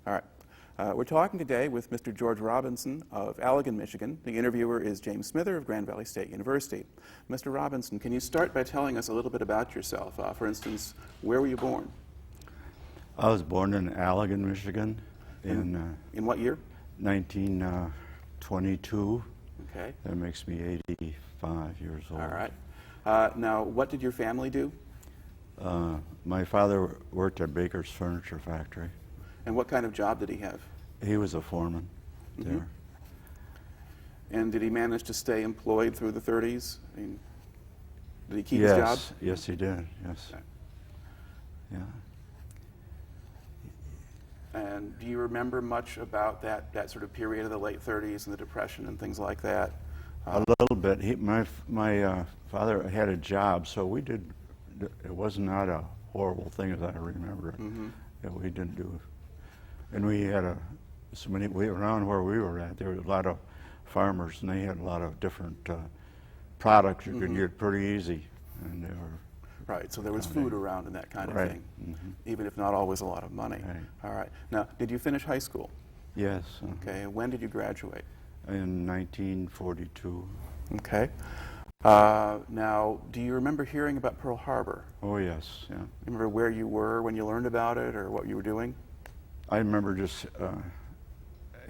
All right. We're talking today with Mr. George Robinson of Allegan, Michigan. The interviewer is James Smither of Grand Valley State University. Mr. Robinson, can you start by telling us a little bit about yourself? For instance, where were you born? I was born in Allegan, Michigan in what year? 1922. Okay. That makes me 85 years old. All right. Now, what did your family do? My father worked at Baker's Furniture Factory. And what kind of job did he have? He was a foreman there. And did he manage to stay employed through the 30s? I mean, did he keep his job? Yes, he did. Yes. Okay. Yeah. And do you remember much about that sort of period of the late 30s and the Depression and things like that? A little bit. My father had a job, so we did. It was not a horrible thing as I remember it. Yeah, we didn't do. And we had around where we were at, there were a lot of farmers, and they had a lot of different products you could get pretty easy, and they were. Right, so there was food around and that kind of thing, even if not always a lot of money. Right. All right. Now, did you finish high school? Yes. Okay. When did you graduate? In 1942. Okay. Now, do you remember hearing about Pearl Harbor? Oh, yes, yeah. Remember where you were when you learned about it or what you were doing? I remember just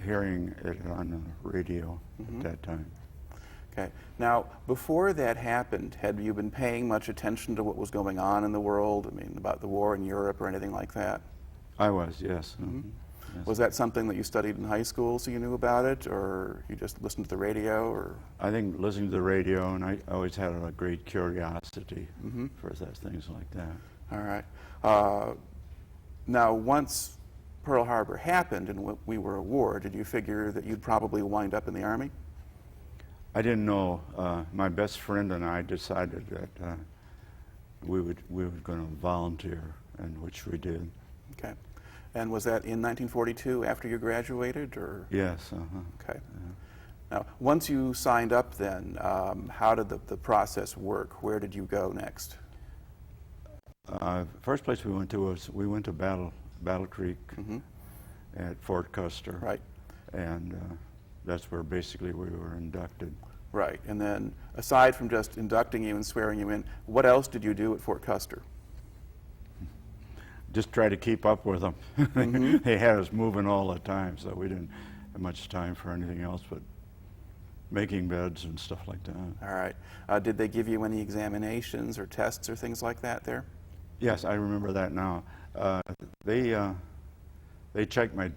hearing it on the radio at that time. Okay. Now, before that happened, had you been paying much attention to what was going on in the world? I mean, about the war in Europe or anything like that? I was, yes. Yes. Was that something that you studied in high school so you knew about it, or you just listened to the radio? Or I think listening to the radio, and I always had a great curiosity for things like that. All right. Now, once Pearl Harbor happened and we were at war, did you figure that you'd probably wind up in the Army? I didn't know. My best friend and I decided that we were going to volunteer, and which we did. Okay. And was that in 1942 after you graduated, or? Yes. Okay. Now, once you signed up then, how did the process work? Where did you go next? First place we went to Battle Creek at Fort Custer. Right. And that's where basically we were inducted. Right. And then, aside from just inducting you and swearing you in, what else did you do at Fort Custer? Just try to keep up with them. They had us moving all the time, so we didn't have much time for anything else but making beds and stuff like that. All right. Did they give you any examinations or tests or things like that there? Yes, I remember that now. They checked my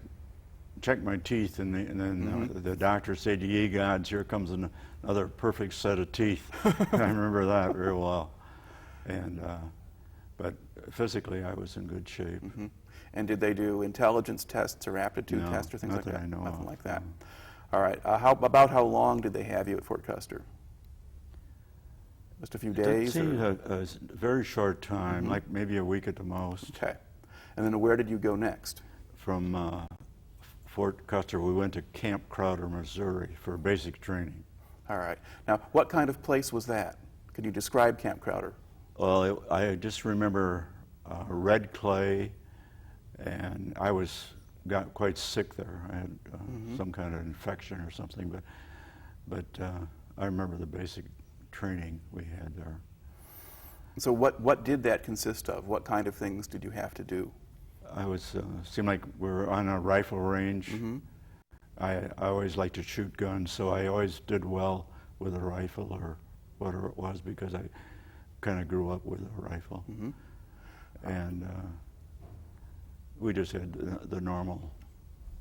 teeth, and then the doctor said, "Ye gods, here comes another perfect set of teeth." I remember that very well. And but physically, I was in good shape. And did they do intelligence tests or aptitude tests or things like that? I know Nothing of. like that. All right. About how long did they have you at Fort Custer? Just a few days? It a very short time, like maybe a week at the most. Okay. And then where did you go next? From Fort Custer, we went to Camp Crowder, Missouri for basic training. All right. Now, what kind of place was that? Could you describe Camp Crowder? Well, I just remember red clay, and I got quite sick there. I had some kind of infection or something, but I remember the basic training we had there. So what did that consist of? What kind of things did you have to do? Seemed like we were on a rifle range. I always liked to shoot guns, so I always did well with a rifle or whatever it was, because I kind of grew up with a rifle. And we just had the normal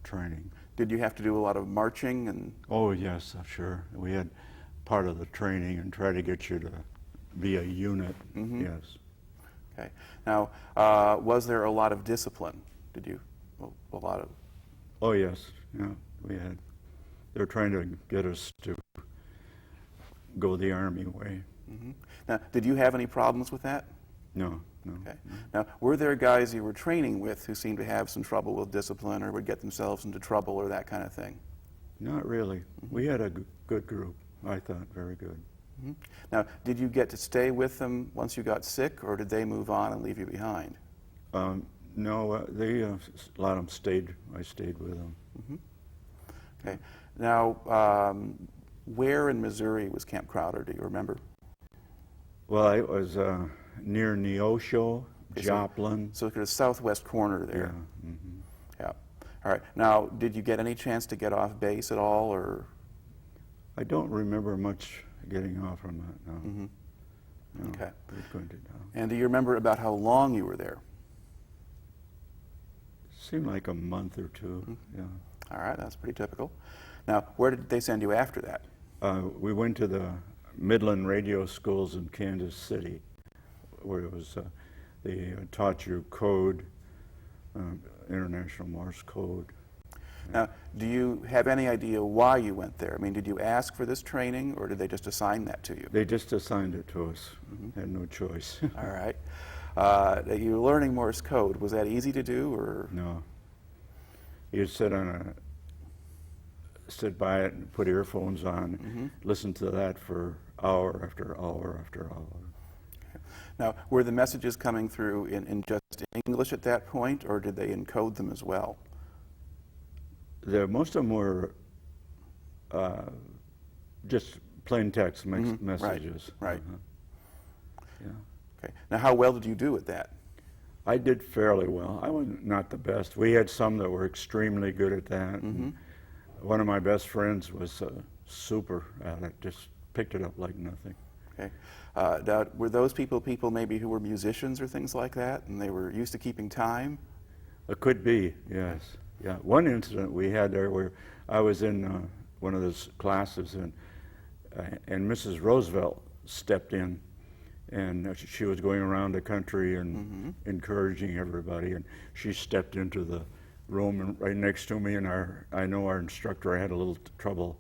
training. Did you have to do a lot of marching? And oh yes, sure. We had part of the training and try to get you to be a unit. Yes. Okay. Now, was there a lot of discipline? Did you a lot of? Oh yes, yeah. We had. They were trying to get us to go the Army way. Now, did you have any problems with that? No. Okay. Now, were there guys you were training with who seemed to have some trouble with discipline or would get themselves into trouble or that kind of thing? Not really. We had a good group, I thought, very good. Now, did you get to stay with them once you got sick, or did they move on and leave you behind? No, a lot of them stayed. I stayed with them. Okay. Now, where in Missouri was Camp Crowder? Do you remember? Well, it was near Neosho, Okay, Joplin. So kind of southwest corner there. Yeah. Yeah. All right. Now, did you get any chance to get off base at all, or? I don't remember much getting off from that. No. No, Okay. we couldn't do that. And do you remember about how long you were there? Seemed like a month or two. Yeah. All right. That's pretty typical. Now, where did they send you after that? We went to the Midland radio schools in Kansas City, where it was they taught you code, International Morse code. Now, do you have any idea why you went there? I mean, did you ask for this training, or did they just assign that to you? They just assigned it to us. Had no choice. All right. You were learning Morse code. Was that easy to do, or? No. You'd sit by it and put earphones on, listen to that for hour after hour after hour. Okay. Now, were the messages coming through in just English at that point, or did they encode them as well? Most of them were just plain text messages. Right. Yeah. Okay. Now, how well did you do at that? I did fairly well. I was not the best. We had some that were extremely good at that. One of my best friends was super at it, just picked it up like nothing. Okay. Now, were those people maybe who were musicians or things like that, and they were used to keeping time? It could be, yes. Yeah. One incident we had there where I was in one of those classes, and Mrs. Roosevelt stepped in, and she was going around the country and encouraging everybody, and she stepped into the room right next to me, and I know our instructor, I had a little trouble.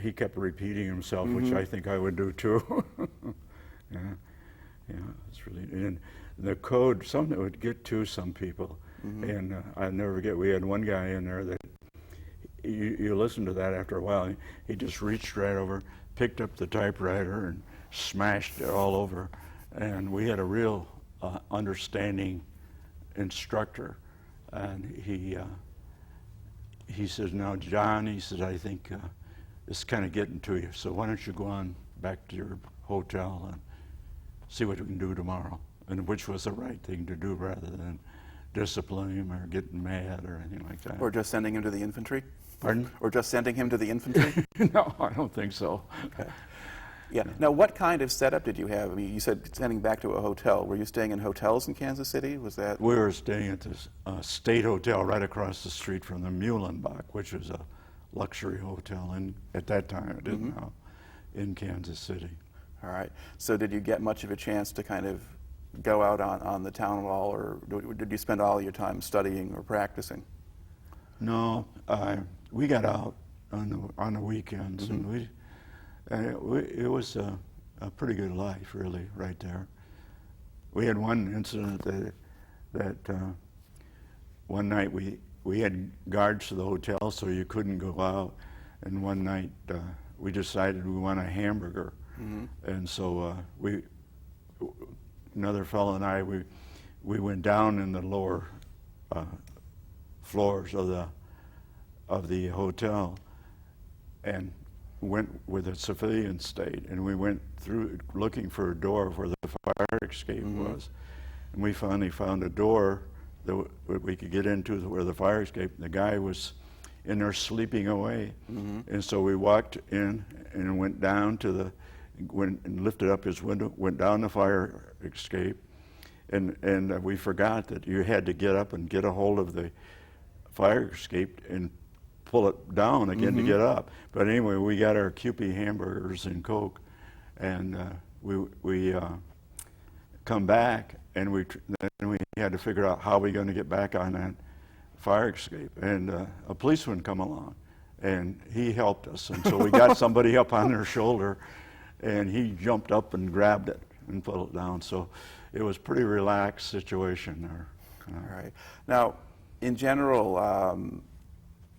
He kept repeating himself, which I think I would do too. Yeah, it's really, and the code, something that would get to some people, and I'll never forget, we had one guy in there that you listen to that after a while, he just reached right over, picked up the typewriter and smashed it all over, and we had a real understanding instructor. And he says, now, John, he says, I think it's kind of getting to you, so why don't you go on back to your hotel and see what we can do tomorrow, and which was the right thing to do rather than discipline him or getting mad or anything like that. Or just sending him to the infantry? Pardon? Or just sending him to the infantry? No, I don't think so. Okay. Yeah. Now, what kind of setup did you have? I mean, you said sending back to a hotel. Were you staying in hotels in Kansas City? Was that? We were staying at this state hotel right across the street from the Muhlenbach, which was a luxury hotel at that time, it is now, in Kansas City. All right. So did you get much of a chance to kind of go out on the town hall, or did you spend all your time studying or practicing? No, we got out on the weekends, and it was a pretty good life, really, right there. We had one incident that one night we had guards to the hotel, so you couldn't go out. And one night we decided we want a hamburger, and so another fellow and I, we went down in the lower floors of the hotel, and went where the civilians stayed, and we went through looking for a door where the fire escape was, and we finally found a door that we could get into where the fire escape. The guy was in there sleeping away, and so we walked in and went down to and lifted up his window, went down the fire escape, and we forgot that you had to get up and get a hold of the fire escape and pull it down again to get up. But anyway, we got our Kewpie hamburgers and Coke, and we come back, and then we had to figure out how we going to get back on that fire escape. And a policeman come along, and he helped us. And so we got somebody up on their shoulder, and he jumped up and grabbed it and put it down. So it was a pretty relaxed situation there. All right. Now, in general,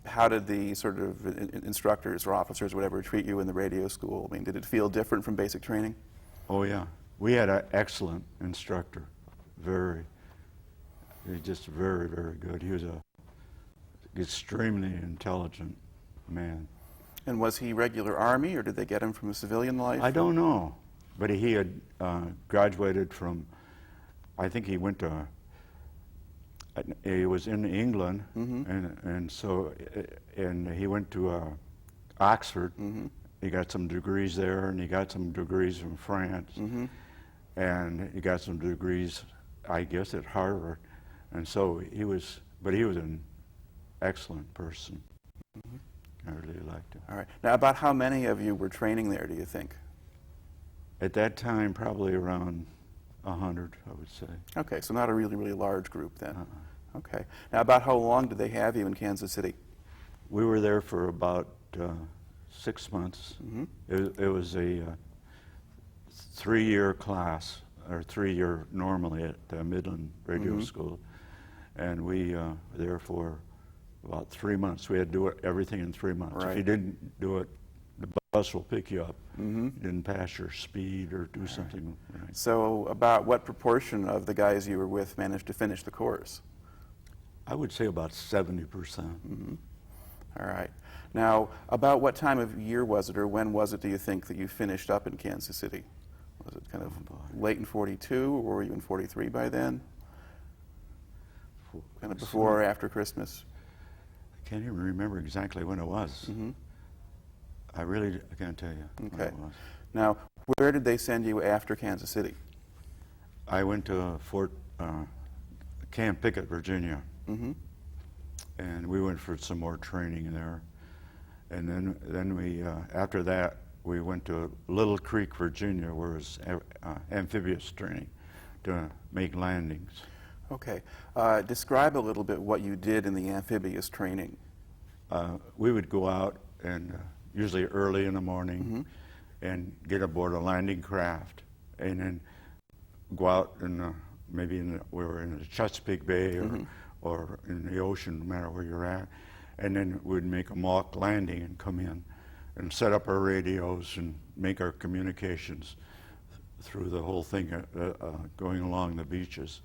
how did the sort of instructors or officers, whatever, treat you in the radio school? I mean, did it feel different from basic training? Oh, yeah. We had an excellent instructor, very. He's just very, very good. He was a extremely intelligent man. And was he regular Army, or did they get him from a civilian life? I don't know, but he had graduated from, I think he went to, he was in England, and so, and he went to Oxford. He got some degrees there, and he got some degrees from France, and he got some degrees, I guess, at Harvard. And so he was, but he was an excellent person. I really liked him. All right. Now, about how many of you were training there, do you think? At that time, probably around 100, I would say. Okay, so not a really, really large group then. Okay. Now, about how long did they have you in Kansas City? We were there for about 6 months. It was a 3-year class, or 3-year normally at Midland Radio School, and we were there for about 3 months. We had to do everything in 3 months. Right. If you didn't do it, the bus will pick you up. You didn't pass your speed or do something right. So about what proportion of the guys you were with managed to finish the course? I would say about 70%. All right. Now, about what time of year was it, or when was it, do you think, that you finished up in Kansas City? Was it kind of late in 42, or were you in 43 by then? Kind of before or after Christmas? I can't even remember exactly when it was. I really can't tell you when Okay. it was. Now, where did they send you after Kansas City? I went to Camp Pickett, Virginia, and we went for some more training there. And then we, after that, we went to Little Creek, Virginia, where it was amphibious training to make landings. Okay. Describe a little bit what you did in the amphibious training. We would go out and usually early in the morning and get aboard a landing craft, and then go out and maybe we were in the Chesapeake Bay or in the ocean, no matter where you're at, and then we'd make a mock landing and come in and set up our radios and make our communications through the whole thing going along the beaches.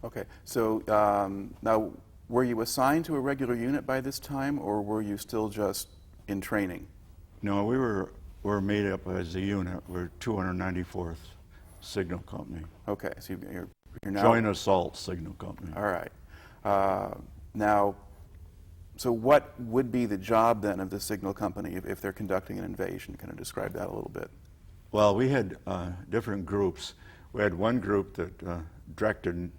Okay. So now, were you assigned to a regular unit by this time, or were you still just in training? No, we were made up as a unit. We're 294th Signal Company. Okay. So you're now Joint Assault Signal Company. All right. Now, so what would be the job then of the signal company if they're conducting an invasion? Can you describe that a little bit? Well, we had different groups. We had one group that directed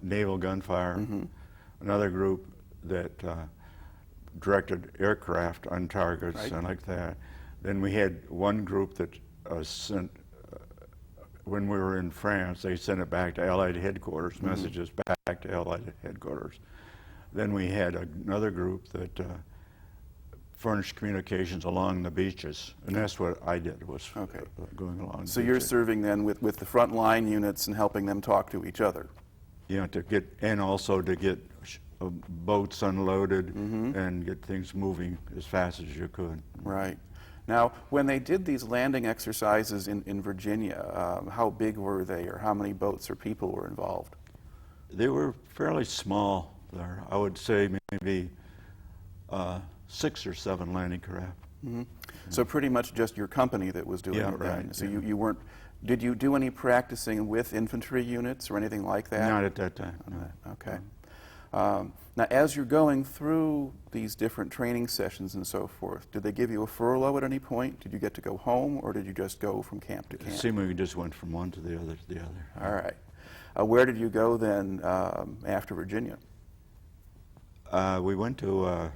naval gunfire, another group that directed aircraft on targets and like that. Then we had one group that sent, when we were in France, they sent it back to Allied headquarters, messages back to Allied headquarters. Then we had another group that furnished communications along the beaches, and that's what I did, was going along. So you're serving then with the front line units and helping them talk to each other? Yeah, and also to get boats unloaded and get things moving as fast as you could. Right. Now, when they did these landing exercises in Virginia, how big were they, or how many boats or people were involved? They were fairly small there. I would say maybe 6 or 7 landing craft. So pretty much just your company that was doing it then. So you weren't, did you do any practicing with infantry units or anything like that? Not at that time, no. Okay. Now, as you're going through these different training sessions and so forth, did they give you a furlough at any point? Did you get to go home, or did you just go from camp to camp? It seemed like we just went from one to the other to the other. All right. Where did you go then after Virginia? We went to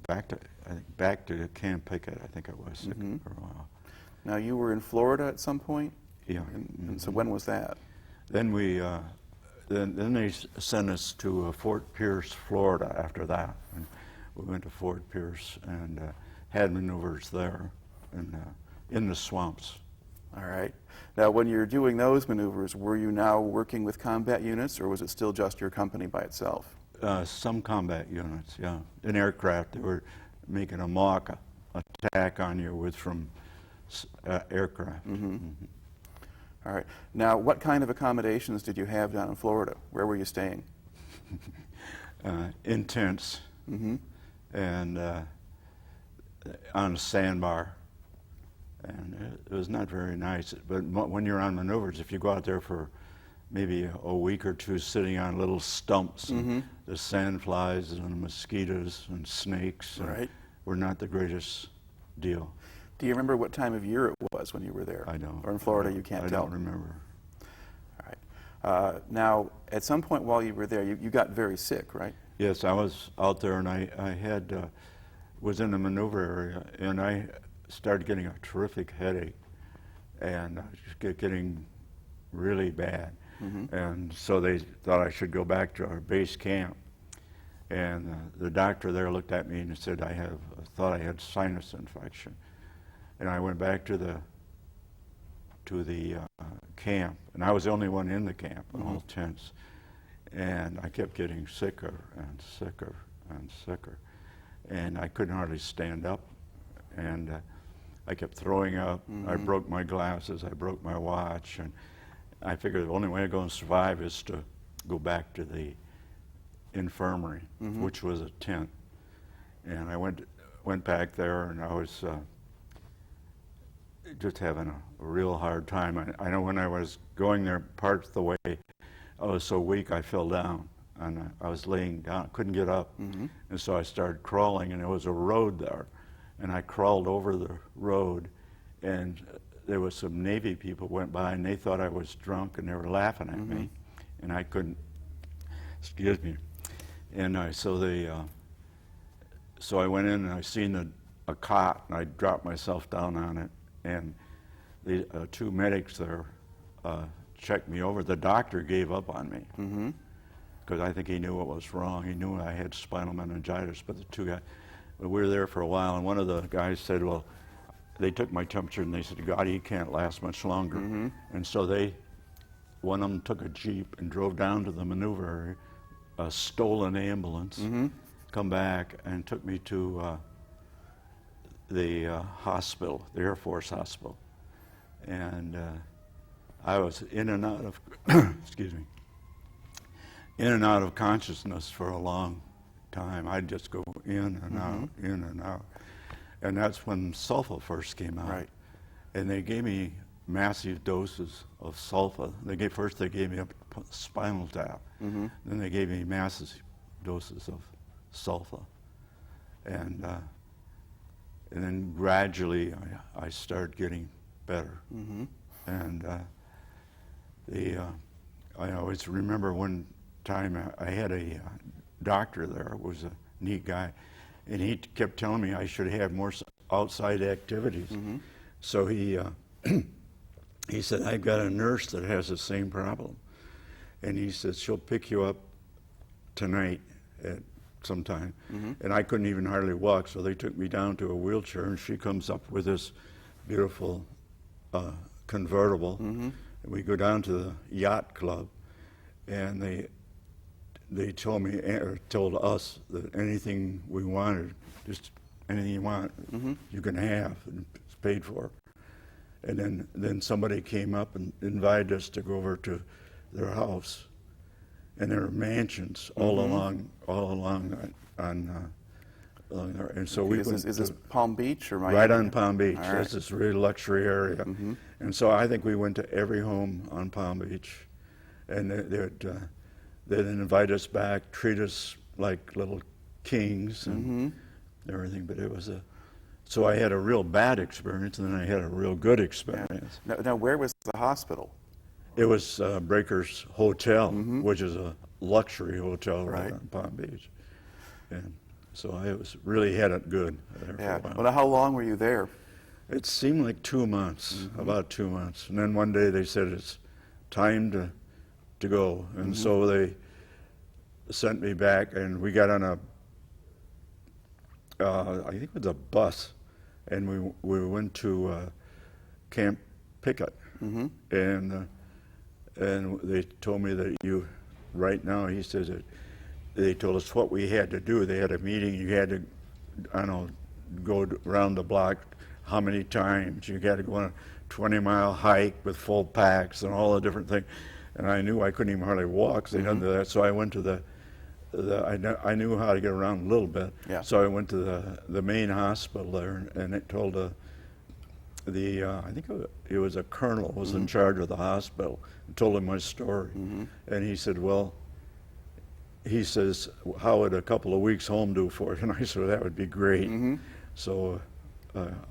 back to Camp Pickett, I think it was, for a while. Now, you were in Florida at some point? Yeah. And so when was that? Then we then they sent us to Fort Pierce, Florida after that. And we went to Fort Pierce and had maneuvers there and in the swamps. All right. Now, when you're doing those maneuvers, were you now working with combat units, or was it still just your company by itself? Some combat units, yeah. In aircraft, they were making a mock attack on you from aircraft. All All right. Now, what kind of accommodations did you have down in Florida? Where were you staying? In tents, and on a sandbar. And it was not very nice. But when you're on maneuvers, if you go out there for maybe a week or two sitting on little stumps, and the sandflies and the mosquitoes and snakes were not the greatest deal. Do you remember what time of year it was when you were there? I don't. Or in Florida, you can't tell? I don't remember. All right. Now, at some point while you were there, you got very sick, right? Yes, I was out there, and I had was in the maneuver area, and I started getting a terrific headache, and I was getting really bad. And so they thought I should go back to our base camp. And the doctor there looked at me and said I thought I had sinus infection. And I went back to the camp, and I was the only one in the camp, in all tents. And I kept getting sicker and sicker and sicker, and I couldn't hardly stand up. And I kept throwing up. I broke my glasses. I broke my watch, and I figured the only way I'm going to survive is to go back to the infirmary, which was a tent. And I went back there, and I was just having a real hard time. I know when I was going there part of the way, I was so weak I fell down, and I was laying down, couldn't get up. And so I started crawling, and there was a road there. And I crawled over the road, and there was some Navy people went by, and they thought I was drunk, and they were laughing at me, and I couldn't, excuse me. And so I went in, and I seen a cot, and I dropped myself down on it, and the two medics there checked me over. The doctor gave up on me, because I think he knew what was wrong. He knew I had spinal meningitis, but the two guys, we were there for a while, and one of the guys said, well, they took my temperature, and they said, God, he can't last much longer. And so one of them took a Jeep and drove down to the maneuver area, a stolen ambulance, come back and took me to the hospital, the Air Force hospital. And I was in and out of, excuse me, in and out of consciousness for a long time. I'd just go in and out, in and out. And that's when sulfa first came out. Right. And they gave me massive doses of sulfa. First they gave me a spinal tap. Then they gave me massive doses of sulfa. And then gradually I started getting better. And I always remember one time I had a doctor there, was a neat guy, and he kept telling me I should have more outside activities. So he said, I've got a nurse that has the same problem. And he said, she'll pick you up tonight at some time. And I couldn't even hardly walk, so they took me down to a wheelchair, and she comes up with this beautiful convertible. And we go down to the yacht club, and they told me, or told us, that anything we wanted, just anything you want, you can have, and it's paid for. And then somebody came up and invited us to go over to their house, and there were mansions all along on there. And so we went. Is this Palm Beach or Miami? Right on Palm Beach. All right. That's this really luxury area. And so I think we went to every home on Palm Beach, and they'd invite us back, treat us like little kings and everything. But it was so I had a real bad experience, and then I had a real good experience. Now, where was the hospital? It was Breaker's Hotel, which is a luxury hotel right on Palm Beach. And so I really had it good there for a while. Well, now, how long were you there? It seemed like 2 months, about 2 months. And then one day they said, it's time to go. And so they sent me back, and we got on I think it was a bus, and we went to Camp Pickett. And they told me that right now, he says that they told us what we had to do. They had a meeting. You had to, go around the block how many times. You had to go on a 20-mile hike with full packs and all the different things. And I knew I couldn't even hardly walk, so they didn't do that. So I went to I knew how to get around a little bit. Yeah. So I went to the main hospital there, and it told I think it was a colonel who was in charge of the hospital, and told him my story. And he said, well, he says, how would a couple of weeks home do for you? And I said, that would be great. So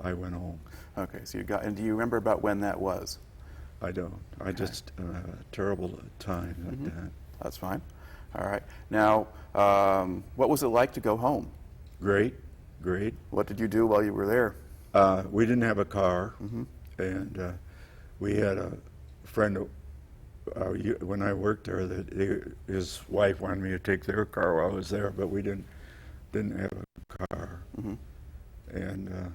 I went home. Okay, so you got, and do you remember about when that was? I don't. I just, terrible time like that. That's fine. All right. Now, what was it like to go home? Great, great. What did you do while you were there? We didn't have a car, and we had a friend when I worked there that his wife wanted me to take their car while I was there, but we didn't have a car, and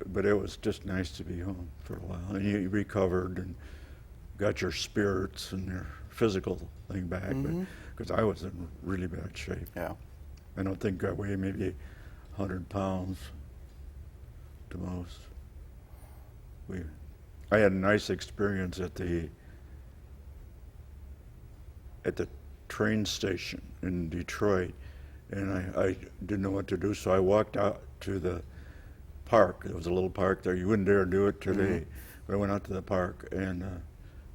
but it was just nice to be home for a while. And you recovered and got your spirits and your physical thing back, because I was in really bad shape. Yeah. I don't think I weighed maybe 100 pounds to most. I had a nice experience at the train station in Detroit, and I didn't know what to do, so I walked out to the park. There was a little park there. You wouldn't dare do it today. But I went out to the park, and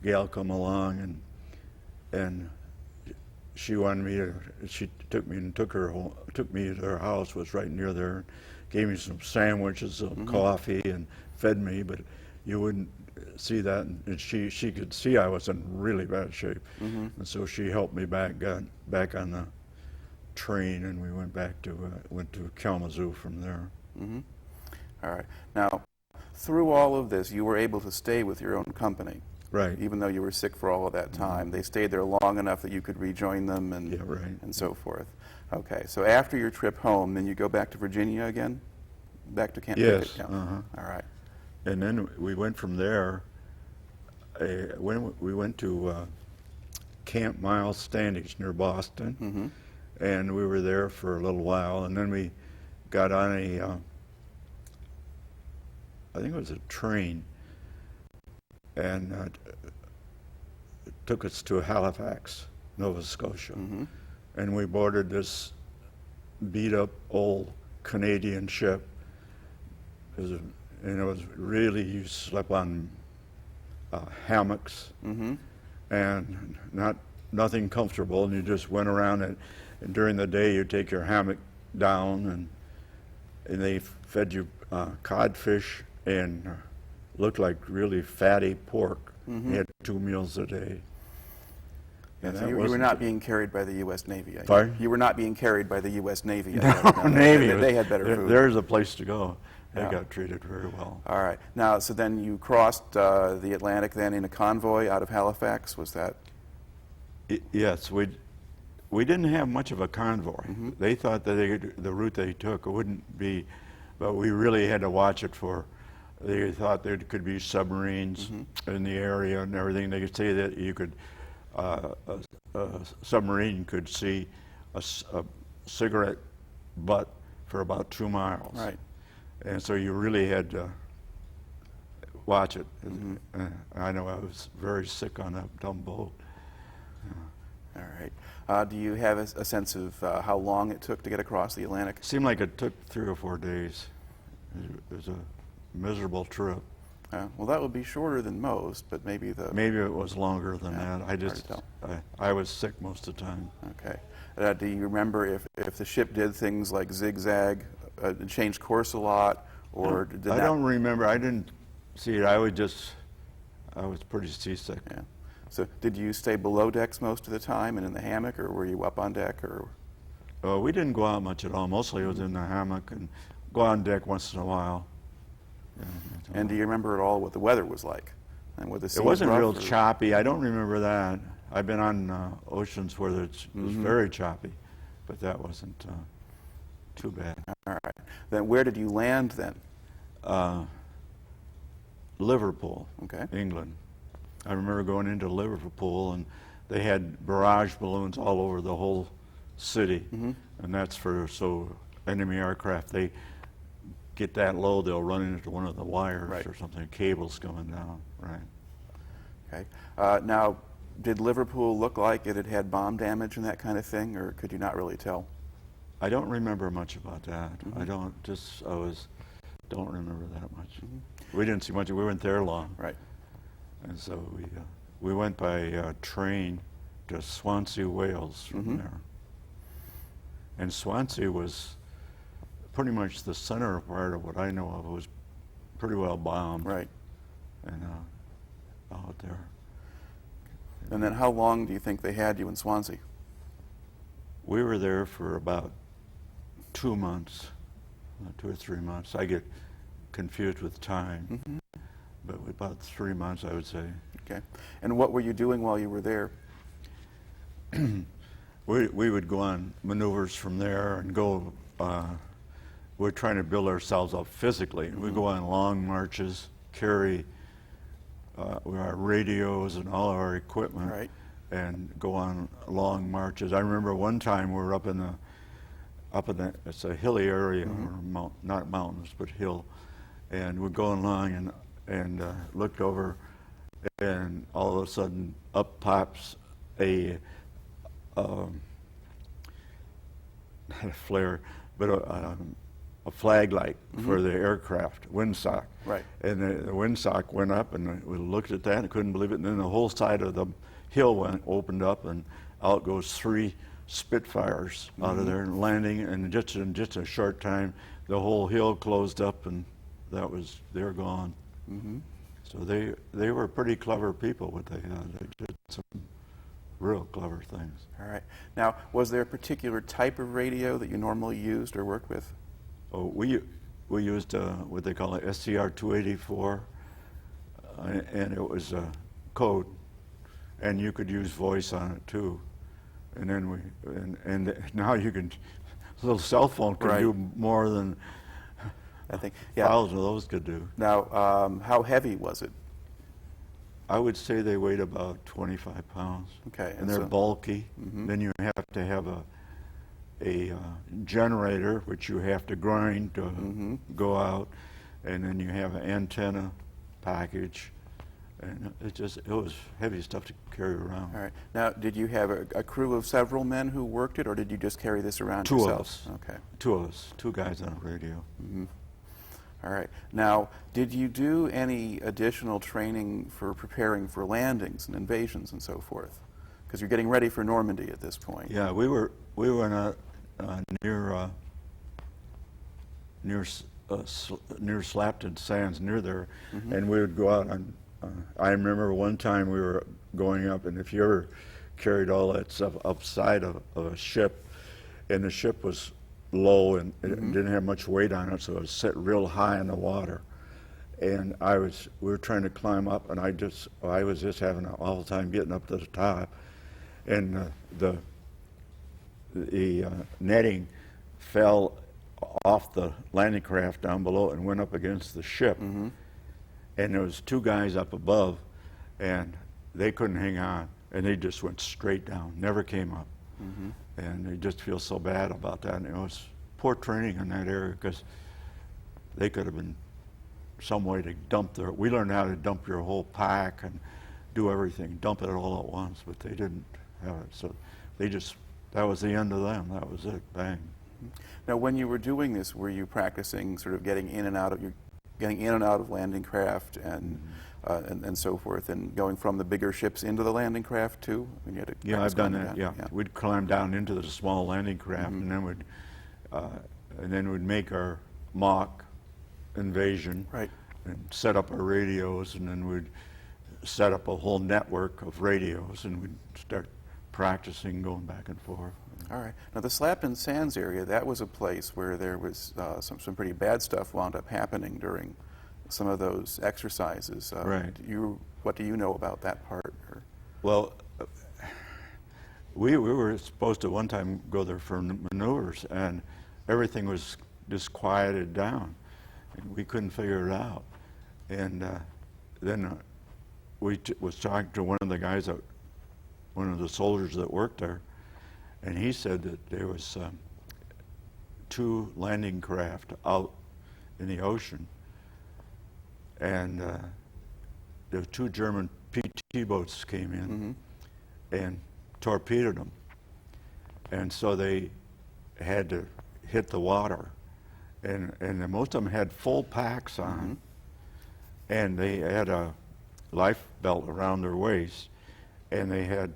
Gail come along, and she wanted me to. She took me and took me to her house. Was right near there. Gave me some sandwiches, some coffee, and fed me. But you wouldn't see that, and she could see I was in really bad shape, and so she helped me got back on the train, and we went to Kalamazoo from there. All right. Now, through all of this, you were able to stay with your own company. Right. Even though you were sick for all of that time. They stayed there long enough that you could rejoin them and, Yeah, right. and so forth. Okay. So after your trip home, then you go back to Virginia again? Back to Camp Yes. Pickett? All right. And then we went from there. We went to Camp Miles Standish near Boston, and we were there for a little while. And then we got on I think it was a train, and it took us to Halifax, Nova Scotia, and we boarded this beat-up old Canadian ship. And it was really, you slept on hammocks, and nothing comfortable, and you just went around, and during the day you take your hammock down, and they fed you codfish and looked like really fatty pork. You had 2 meals a day. And so you were not being carried by the U.S. Navy. Pardon? You were not being carried by the U.S. Navy. No, Navy. They had better food. There's a place to go. They Yeah. got treated very well. All right. Now, so then you crossed the Atlantic then in a convoy out of Halifax, was that? Yes, we didn't have much of a convoy. They thought that the route they took wouldn't be, but we really had to watch it for. They thought there could be submarines in the area and everything. They could say that you could, a submarine could see a cigarette butt for about 2 miles. Right. And so you really had to watch it. I know I was very sick on that dumb boat. All right. Do you have a sense of how long it took to get across the Atlantic? It seemed like it took 3 or 4 days. It was a miserable trip. Well, that would be shorter than most, but maybe Maybe it was longer than that. hard to tell. I was sick most of the time. Okay. Do you remember if the ship did things like zigzag, change course a lot, or did I don't remember. I didn't see it. I was pretty seasick. Yeah. So did you stay below decks most of the time and in the hammock, or were you up on deck, or? We didn't go out much at all. Mostly it was in the hammock and go on deck once in a while. Yeah, And do you remember at all what the weather was like? And were the seas it wasn't rough, real or? choppy. I don't remember that. I've been on oceans where it was very choppy, but that wasn't too bad. All right. Then where did you land then? Liverpool, Okay. England. I remember going into Liverpool, and they had barrage balloons all over the whole city, and that's so enemy aircraft, they get that low, they'll run into one of the wires Right. or something, cables coming down, right? Okay. Now, did Liverpool look like it had had bomb damage and that kind of thing, or could you not really tell? I don't remember much about that. I don't remember that much. We didn't see much. We weren't there long. Right. And so we went by train to Swansea, Wales from there. And Swansea was pretty much the center part of what I know of. It was pretty well bombed. Right. And out there. And then how long do you think they had you in Swansea? We were there for about 2 months, 2 or 3 months. I get confused with time, but about 3 months, I would say. Okay. And what were you doing while you were there? We would go on maneuvers from there and go, we're trying to build ourselves up physically. We go on long marches, carry our radios and all of our equipment, Right. and go on long marches. I remember one time we were up in the, it's a hilly area, or not mountains, but hill, and we're going along and looked over, and all of a sudden up pops not a flare, but a flag light for the aircraft, windsock. Right. And the windsock went up, and we looked at that and couldn't believe it. And then the whole side of the hill opened up, and out goes 3 Spitfires out of there and landing. And in just a short time, the whole hill closed up, and they're gone. So they were pretty clever people. What they had, they did some real clever things. All right. Now, was there a particular type of radio that you normally used or worked with? Oh, we used what they call a SCR 284, and it was a code, and you could use voice on it too. And then and now you can, a little cell phone can Right. do more than I think. Yeah. thousands of those could do. Now, how heavy was it? I would say they weighed about 25 pounds. Okay. And they're bulky. Then you have to have a generator, which you have to grind to go out, and then you have an antenna package, and it was heavy stuff to carry around. All right. Now, did you have a crew of several men who worked it, or did you just carry this around 2 yourself? of us. Okay. 2 of us, 2 guys on a radio. All right. Now, did you do any additional training for preparing for landings and invasions and so forth? Because you're getting ready for Normandy at this point. Yeah, we were near Slapton Sands, near there, and we would go out on. I remember one time we were going up, and if you ever carried all that stuff upside of a ship, and the ship was low and it didn't have much weight on it, so it was set real high in the water, and we were trying to climb up, and I was just having an awful time getting up to the top, and the netting fell off the landing craft down below and went up against the ship. And there was 2 guys up above, and they couldn't hang on, and they just went straight down, never came up. And they just feel so bad about that. And it was poor training in that area, because they could have been some way to we learned how to dump your whole pack and do everything, dump it all at once, but they didn't have it. So that was the end of them. That was it, bang. Now, when you were doing this, were you practicing sort of getting in and out of landing craft and so forth, and going from the bigger ships into the landing craft too? I mean, you had to Yeah, practice I've done climbing that. down. Yeah, we'd climb down into the small landing craft, and then we'd make our mock invasion, Right. and set up our radios, and then we'd set up a whole network of radios, and we'd start practicing going back and forth. All right. Now, the Slapton Sands area, that was a place where there was some pretty bad stuff wound up happening during some of those exercises. Right. What do you know about that part? Or? Well, we were supposed to one time go there for maneuvers, and everything was just quieted down, and we couldn't figure it out. And then we was talking to one of the guys, one of the soldiers that worked there, and he said that there was 2 landing craft out in the ocean, and the two German PT boats came in and torpedoed them, and so they had to hit the water, and most of them had full packs on, and they had a life belt around their waist, and they had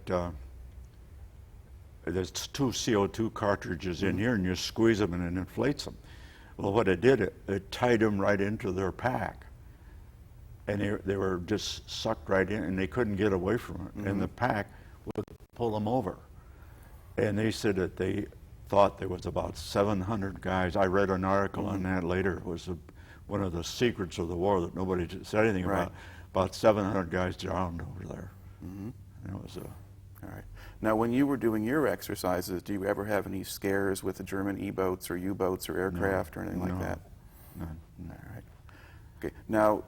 there's two CO2 cartridges in here, and you squeeze them and it inflates them. Well, what it did, it tied them right into their pack, and they were just sucked right in, and they couldn't get away from it, and the pack would pull them over. And they said that they thought there was about 700 guys. I read an article on that later. It was one of the secrets of the war that nobody said anything about. About 700 guys drowned over there. And it was All right. Now, when you were doing your exercises, do you ever have any scares with the German E-boats or U-boats or aircraft or anything like that? None. All right. Okay. Now,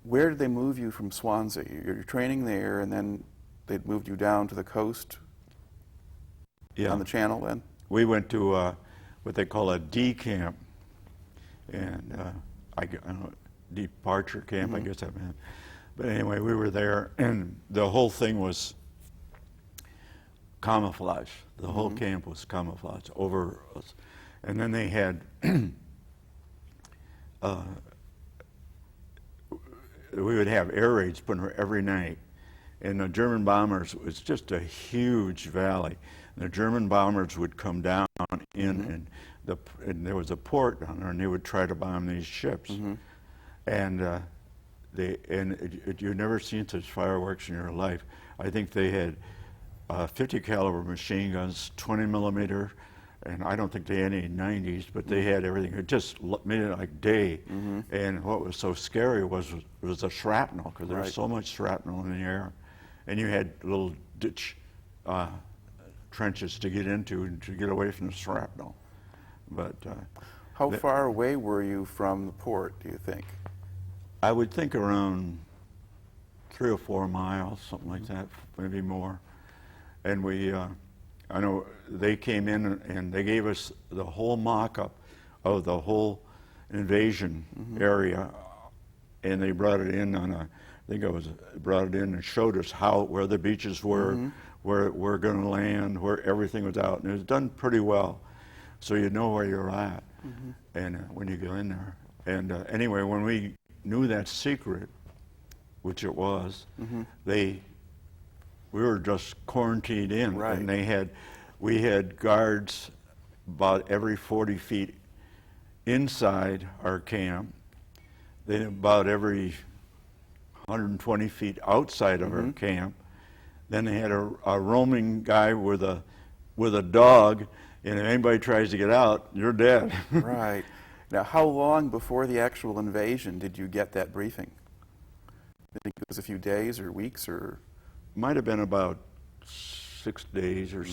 where did they move you from Swansea? You're training there, and then they moved you down to the coast on the channel then? We went to what they call a D camp, and I don't know, departure camp, I guess that meant. But anyway, we were there, and the whole thing was camouflage. The whole camp was camouflage over us. And then they had, we would have air raids put in every night. And the German bombers, it was just a huge valley. And the German bombers would come down in, and there was a port down there, and they would try to bomb these ships. And you've never seen such fireworks in your life. I think they had 50 caliber machine guns, 20 millimeter, and I don't think they had any 90s, but they had everything. It just made it like day. And what was so scary was the shrapnel, because there was so much shrapnel in the air. And you had little ditch trenches to get into and to get away from the shrapnel. But how far away were you from the port, do you think? I would think around 3 or 4 miles, something like that, maybe more. And we, I know they came in and they gave us the whole mock-up of the whole invasion area, and they brought it in on I think it was brought it in and showed us where the beaches were, where we're going to land, where everything was out, and it was done pretty well, so you know where you're at, and when you go in there. And anyway, when we knew that secret, which it was, we were just quarantined in, and we had guards about every 40 feet inside our camp, then about every 120 feet outside of our camp. Then they had a roaming guy with a dog, and if anybody tries to get out, you're dead. Right. Now, how long before the actual invasion did you get that briefing? I think it was a few days or weeks or? Might have been about 6 days or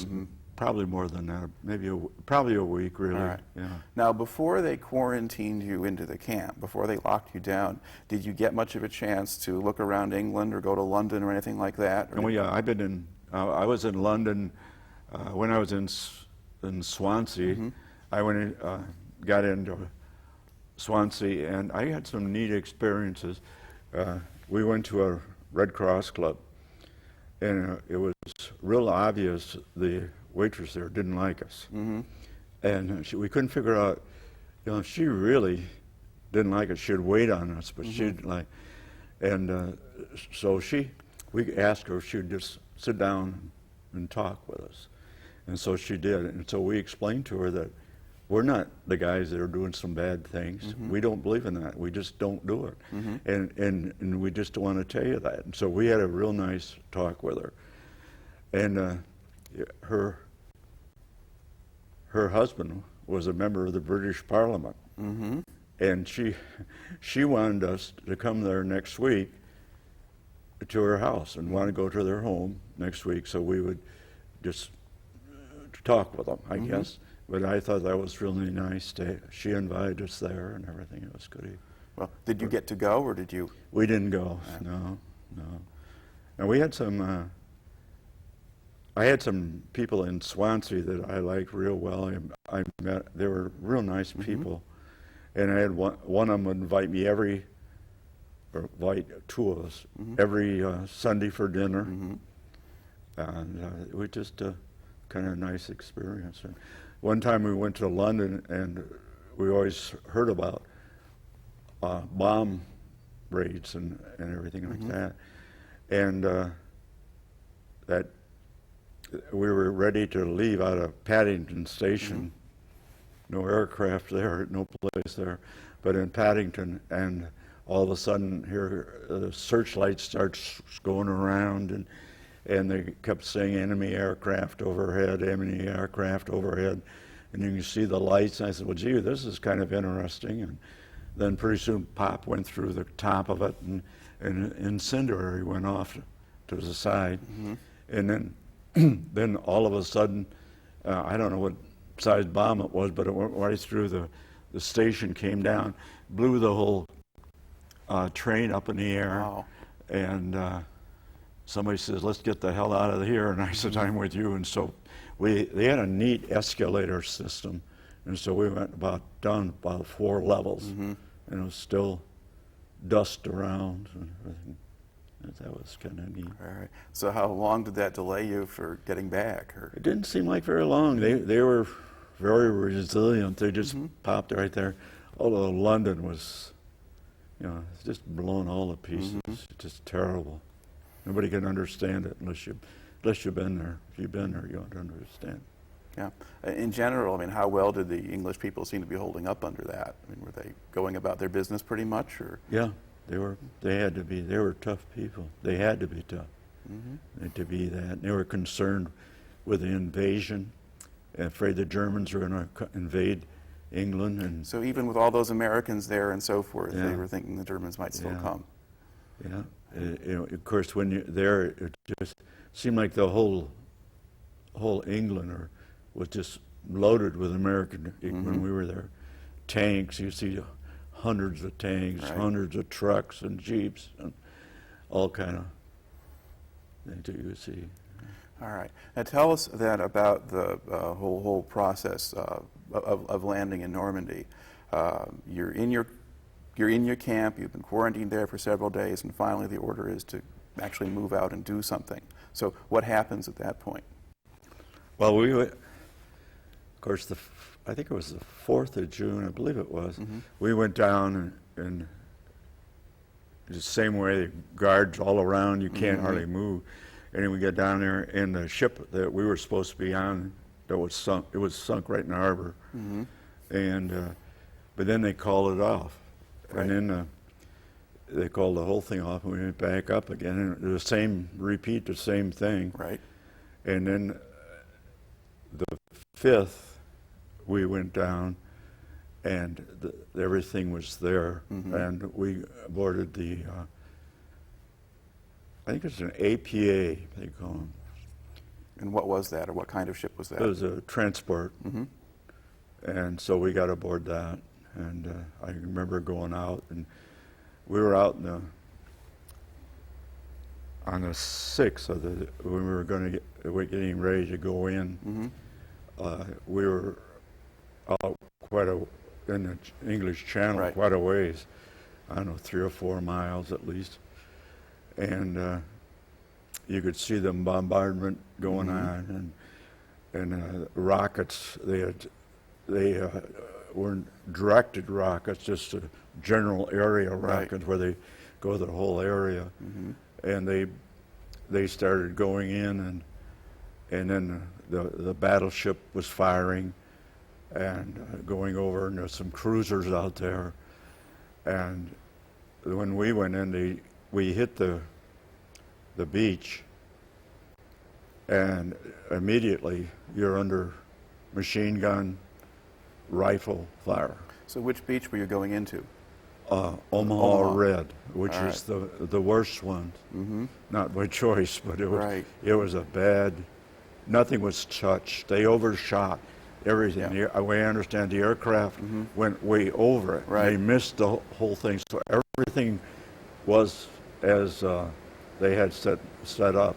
probably more than that. Maybe probably a week, really. All right. Yeah. Now, before they quarantined you into the camp, before they locked you down, did you get much of a chance to look around England or go to London or anything like that? Oh yeah, I've been in. I was in London when I was in Swansea. I went in, got into Swansea, and I had some neat experiences. We went to a Red Cross club, and it was real obvious the waitress there didn't like us. And we couldn't figure out, she really didn't like us. She'd wait on us, but she'd like, and so we asked her if she'd just sit down and talk with us. And so she did, and so we explained to her that we're not the guys that are doing some bad things. We don't believe in that. We just don't do it. And we just want to tell you that. And so we had a real nice talk with her. And her husband was a member of the British Parliament. And she wanted us to come there next week to her house and want to go to their home next week, so we would just talk with them, I guess. But I thought that was really nice. She invited us there and everything. It was good. Well, did you get to go, or did you? We didn't go. No. And we had some. I had some people in Swansea that I liked real well. I met. They were real nice people, And I had one of them would invite me invite two of us every Sunday for dinner. And it was just a kind of nice experience. And one time we went to London, and we always heard about bomb raids and everything like that. And that we were ready to leave out of Paddington Station. No aircraft there, no place there, but in Paddington, and all of a sudden here the searchlight starts going around, and they kept saying enemy aircraft overhead, enemy aircraft overhead, and you can see the lights. And I said, well, gee, this is kind of interesting. And then pretty soon pop went through the top of it, and an incendiary went off to the side. And then then all of a sudden, I don't know what size bomb it was, but it went right through the station, came down, blew the whole train up in the air. Wow. And somebody says, let's get the hell out of here. And I said, I'm with you. And so they had a neat escalator system. And so we went down about 4 levels. And it was still dust around and everything. That was kind of neat. All right. So how long did that delay you for getting back? Or? It didn't seem like very long. They were very resilient. They just popped right there. Although London was, it's just blown all to pieces. It's just terrible. Nobody can understand it unless you've been there. If you've been there, you don't understand. Yeah. In general, I mean, how well did the English people seem to be holding up under that? I mean, were they going about their business pretty much, or? Yeah, they had to be. They were tough people. They had to be tough. They had to be that. They were concerned with the invasion, afraid the Germans were going to invade England. And so even with all those Americans there and so forth, Yeah. they were thinking the Germans might still come. Yeah. Of course, when you're there, it just seemed like the whole England was just loaded with American. When we were there, tanks. You see hundreds of tanks, Right. hundreds of trucks and jeeps, and all kind of things that you see. All right. Now tell us then about the whole process of landing in Normandy. You're in your camp. You've been quarantined there for several days, and finally the order is to actually move out and do something. So what happens at that point? Well, of course, I think it was the 4th of June, I believe it was. We went down and the same way, the guards all around, you can't hardly move. And then we get down there, and the ship that we were supposed to be on, it was sunk right in the harbor. And but then they called it off. Right. And then they called the whole thing off, and we went back up again. And repeat the same thing. Right. And then the 5th, we went down, and everything was there. And we boarded the, I think it's an APA, they call them. And what was that, or what kind of ship was that? It was a transport. And so we got aboard that. And I remember going out, and we were out on the 6th when we were getting ready to go in. We were out in the English Channel, Right. quite a ways. I don't know, 3 or 4 miles at least. And you could see the bombardment going on, and rockets. They weren't directed rockets, just a general area rockets where they go the whole area. And they started going in, and then the battleship was firing and going over, and there's some cruisers out there. And when we went in, we hit the beach, and immediately you're under machine gun, rifle fire. So which beach were you going into? Omaha Red, which All is the worst one. Not by choice, but it was a bad. Nothing was touched. They overshot everything. Yeah. The way I understand, the aircraft went way over it. Right. They missed the whole thing, so everything was as they had set up,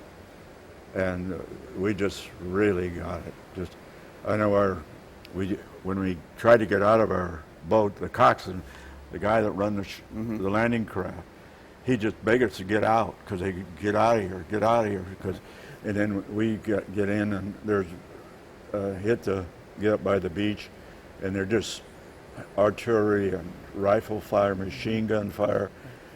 and we just really got it. I know when we tried to get out of our boat, the coxswain, the guy that run the landing craft, he just begged us to get out because they could get out of here, because, and then we get in and there's a hit to get up by the beach, and they're just artillery and rifle fire, machine gun fire.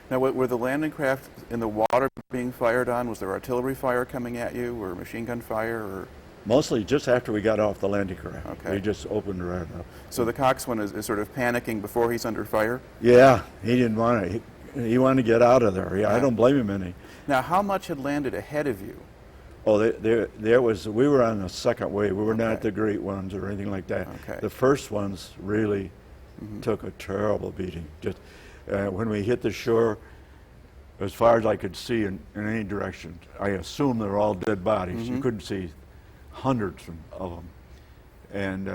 Now, were the landing craft in the water being fired on? Was there artillery fire coming at you, or machine gun fire, or? Mostly just after we got off the landing craft. Okay. We just opened right up. So the coxswain is sort of panicking before he's under fire? Yeah, he didn't want to. He wanted to get out of there. Yeah, I don't blame him any. Now, how much had landed ahead of you? Oh, there was. We were on the second wave. We were Okay. not the great ones or anything like that. Okay. The first ones really took a terrible beating. Just when we hit the shore, as far as I could see in any direction, I assumed they were all dead bodies. You couldn't see hundreds of them, and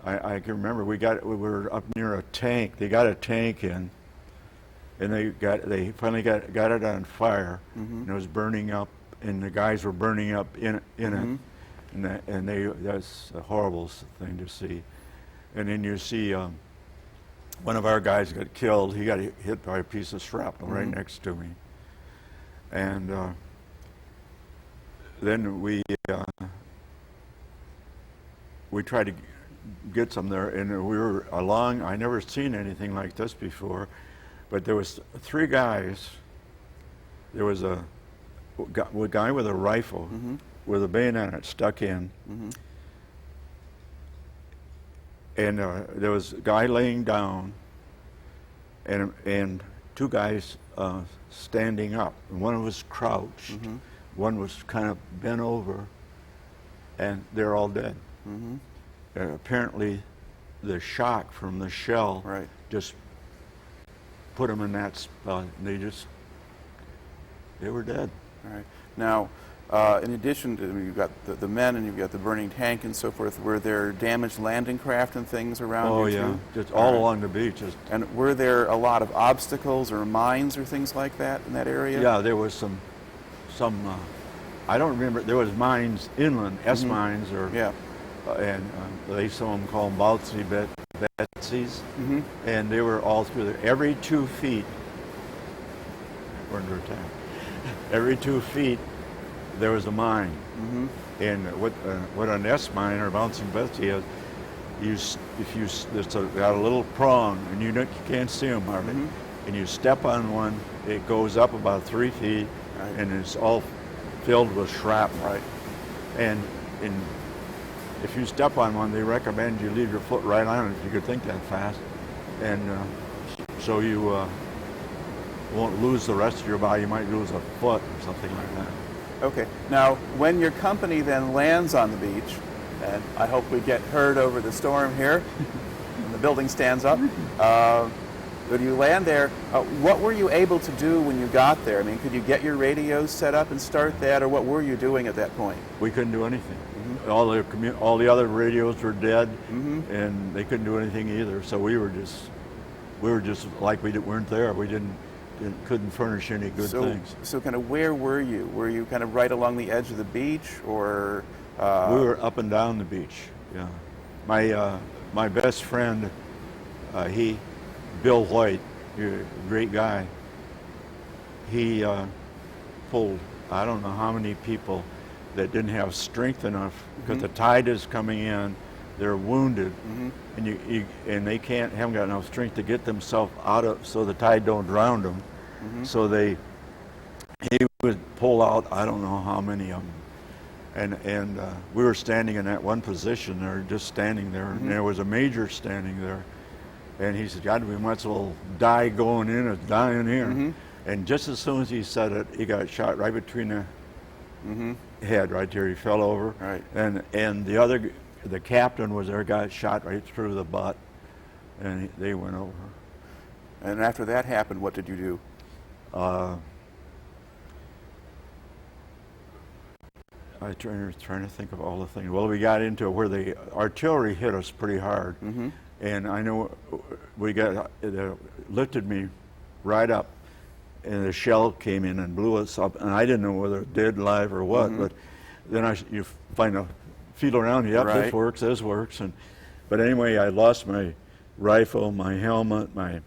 I can remember we were up near a tank. They got a tank in, and they finally got it on fire, and it was burning up, and the guys were burning up in it, and that's a horrible thing to see. And then you see one of our guys got killed. He got hit by a piece of shrapnel right next to me, and then we tried to get some there, and we were along. I never seen anything like this before, but there was 3 guys. There was a guy with a rifle with a bayonet stuck in, and there was a guy laying down, and 2 guys standing up. And one was crouched, one was kind of bent over, and they're all dead. Apparently, the shock from the shell just put them in that spot. And they were dead. All right. Now, in addition to, you've got the men and you've got the burning tank and so forth, were there damaged landing craft and things around you too? Oh yeah, just all along the beach. And were there a lot of obstacles or mines or things like that in that area? Yeah, there was some I don't remember, there was mines inland, S-mines, or and some of them call them Betsies, and they were all through there. Every 2 feet, we're under attack. Every 2 feet, there was a mine. And what an S-mine or bouncing Betsy is, it's got a little prong, and you can't see them hardly, and you step on one, it goes up about 3 feet, and it's all filled with shrapnel. And if you step on one, they recommend you leave your foot right on it if you could think that fast, and so you won't lose the rest of your body. You might lose a foot or something like that. Okay. Now, when your company then lands on the beach, and I hope we get heard over the storm here, and the building stands up, when you land there, what were you able to do when you got there? I mean, could you get your radios set up and start that, or what were you doing at that point? We couldn't do anything. All the other radios were dead, and they couldn't do anything either. So we were just like we weren't there. We couldn't furnish any good things. So kind of where were you? Were you kind of right along the edge of the beach, or? We were up and down the beach. Yeah, my best friend, Bill White, a great guy. He pulled I don't know how many people that didn't have strength enough because the tide is coming in. They're wounded, and they haven't got enough strength to get themselves out of, so the tide don't drown them. So he would pull out I don't know how many of them, and we were standing in that one position there, just standing there, and there was a major standing there, and he said, "God, we might as well die going in as dying here." And just as soon as he said it, he got shot right between the head, right there. He fell over, and the captain was there, got shot right through the butt, and they went over. And after that happened, what did you do? I'm trying to think of all the things. Well, we got into where the artillery hit us pretty hard, and I know it lifted me right up, and the shell came in and blew us up, and I didn't know whether dead, alive, or what. But then you feel around, yep, this works, but anyway, I lost my rifle, my helmet, my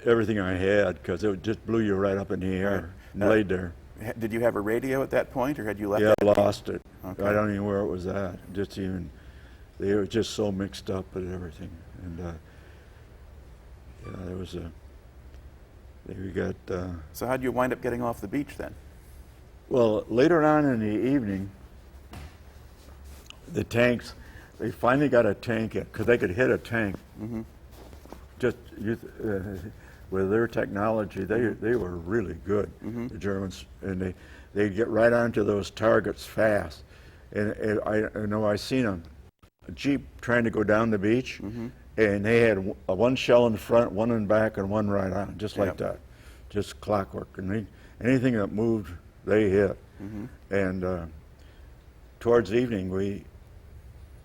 everything I had, because it just blew you right up in the air and laid there. Did you have a radio at that point, or had you left Yeah, it? lost it. Okay. I don't even know where it was at. Just even, they were just so mixed up with everything. And yeah, there was a, we got, So how did you wind up getting off the beach then? well, later on in the evening, the tanks, they finally got a tank in, because they could hit a tank. Mm-hmm. Just with their technology, they were really good, the Germans, and they'd get right onto those targets fast. And I know I seen a Jeep trying to go down the beach, and they had one shell in the front, one in the back, and one right on, just like that, just clockwork. And anything that moved, they hit. And towards evening,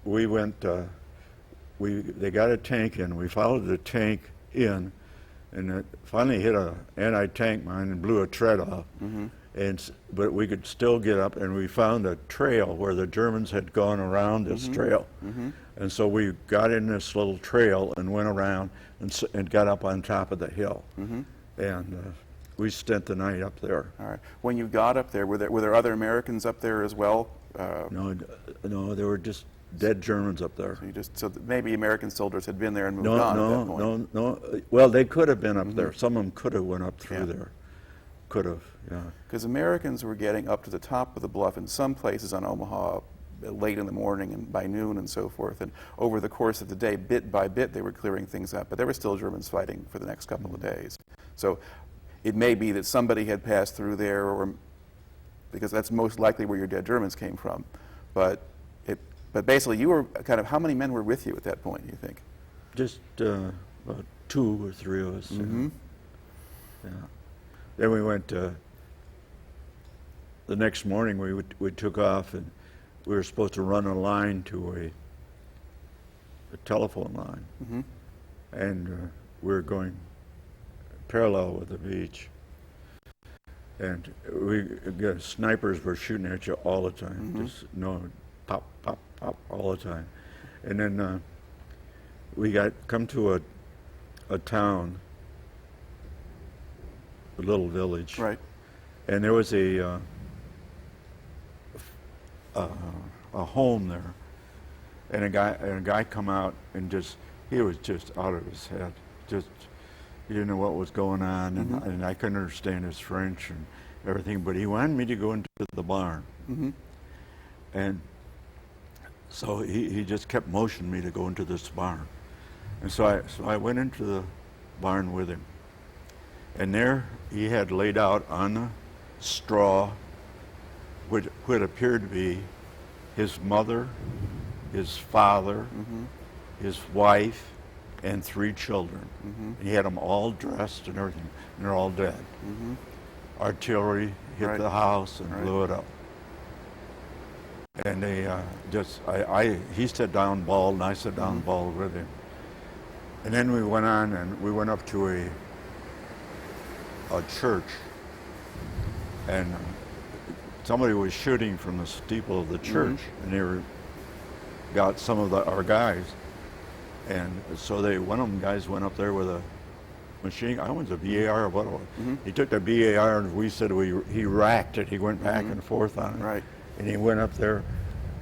we went. They got a tank in. We followed the tank in, and it finally hit a anti-tank mine and blew a tread off. But we could still get up, and we found a trail where the Germans had gone around this trail. And so we got in this little trail and went around and got up on top of the hill. And we spent the night up there. All right. When you got up there, were there other Americans up there as well? No, there were just dead Germans up there. So maybe American soldiers had been there and moved on at that point. No. Well, they could have been up there. Some of them could have went up through there. Could have, yeah. Because Americans were getting up to the top of the bluff in some places on Omaha late in the morning and by noon and so forth. And over the course of the day, bit by bit, they were clearing things up. But there were still Germans fighting for the next couple of days. So it may be that somebody had passed through there, or because that's most likely where your dead Germans came from. But basically, you were kind of, how many men were with you at that point, do you think? Just about 2 or 3 of us. Yeah. Then we went, the next morning we took off, and we were supposed to run a line to a telephone line. And we were going parallel with the beach. And snipers were shooting at you all the time, just pop, pop, pop all the time. And then we come to a town, a little village. Right. And there was a home there, and a guy come out and he was just out of his head. Just, he didn't know what was going on, and I couldn't understand his French and everything, but he wanted me to go into the barn. And so he just kept motioning me to go into this barn. And so I went into the barn with him. And there he had laid out on the straw what appeared to be his mother, his father, his wife, and 3 children. And he had them all dressed and everything, and they're all dead. Artillery hit the house and blew it up. And they he sat down bald, and I sat down bald with him. And then we went on, and we went up to a church, and somebody was shooting from the steeple of the church, and they got some of our guys. And so one of them guys went up there with a machine gun. I was a BAR or what it was. He took the BAR, and we said he racked it. He went back and forth on it. Right. And he went up there,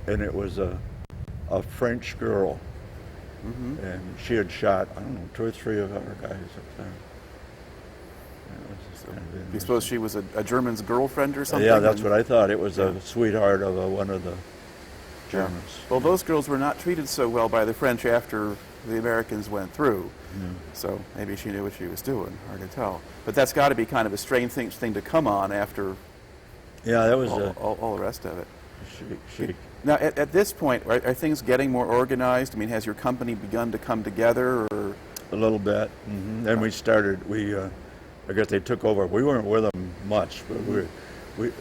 and it was a French girl. And she had shot, I don't know, 2 or 3 of our guys up there. Do you suppose she was a German's girlfriend or something? Yeah, that's what I thought. It was a sweetheart of one of the Germans. Well, those girls were not treated so well by the French after the Americans went through. So maybe she knew what she was doing. Hard to tell. But that's got to be kind of a strange thing to come on after. Yeah, that was all the rest of it. She Now, at this point, are things getting more organized? I mean, has your company begun to come together, or? A little bit. Then we started. I guess they took over. We weren't with them much, but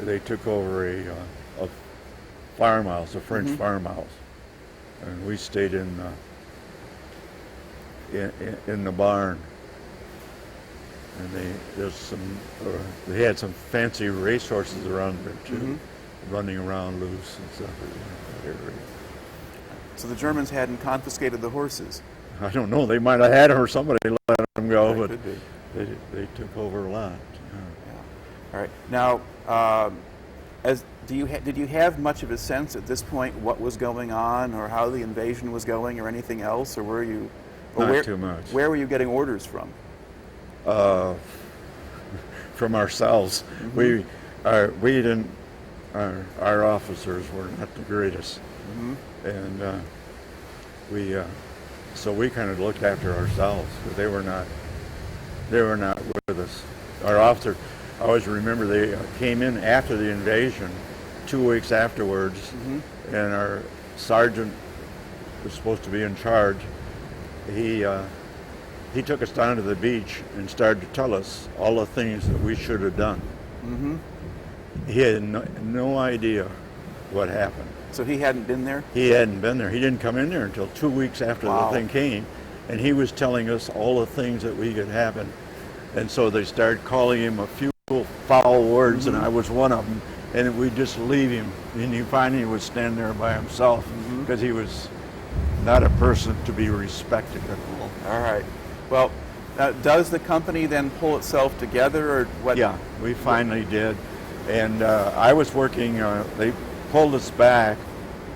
they took over a farmhouse, a French farmhouse, and we stayed in the barn. And they had some fancy racehorses around there too, running around loose and stuff. So the Germans hadn't confiscated the horses. I don't know. They might have had them or somebody let them go, That but could be. they took over a lot. Yeah. All right. Now, did you have much of a sense at this point what was going on, or how the invasion was going, or anything else, or were you? Or Not too much. Where were you getting orders from? From ourselves. Mm-hmm. We didn't. Our officers were not the greatest, and so we kind of looked after ourselves. But they were not with us. Our officer, I always remember, they came in after the invasion, 2 weeks afterwards, and our sergeant was supposed to be in charge. He took us down to the beach and started to tell us all the things that we should have done. Mm-hmm. He had no idea what happened. So he hadn't been there? He hadn't been there. He didn't come in there until 2 weeks after Wow. the thing came. And he was telling us all the things that we could happen. And so they started calling him a few foul words, and I was one of them. And we'd just leave him. And he finally would stand there by himself because he was not a person to be respected at all. All right. Well, does the company then pull itself together, or what? Yeah, we finally did. And I was working, they pulled us back,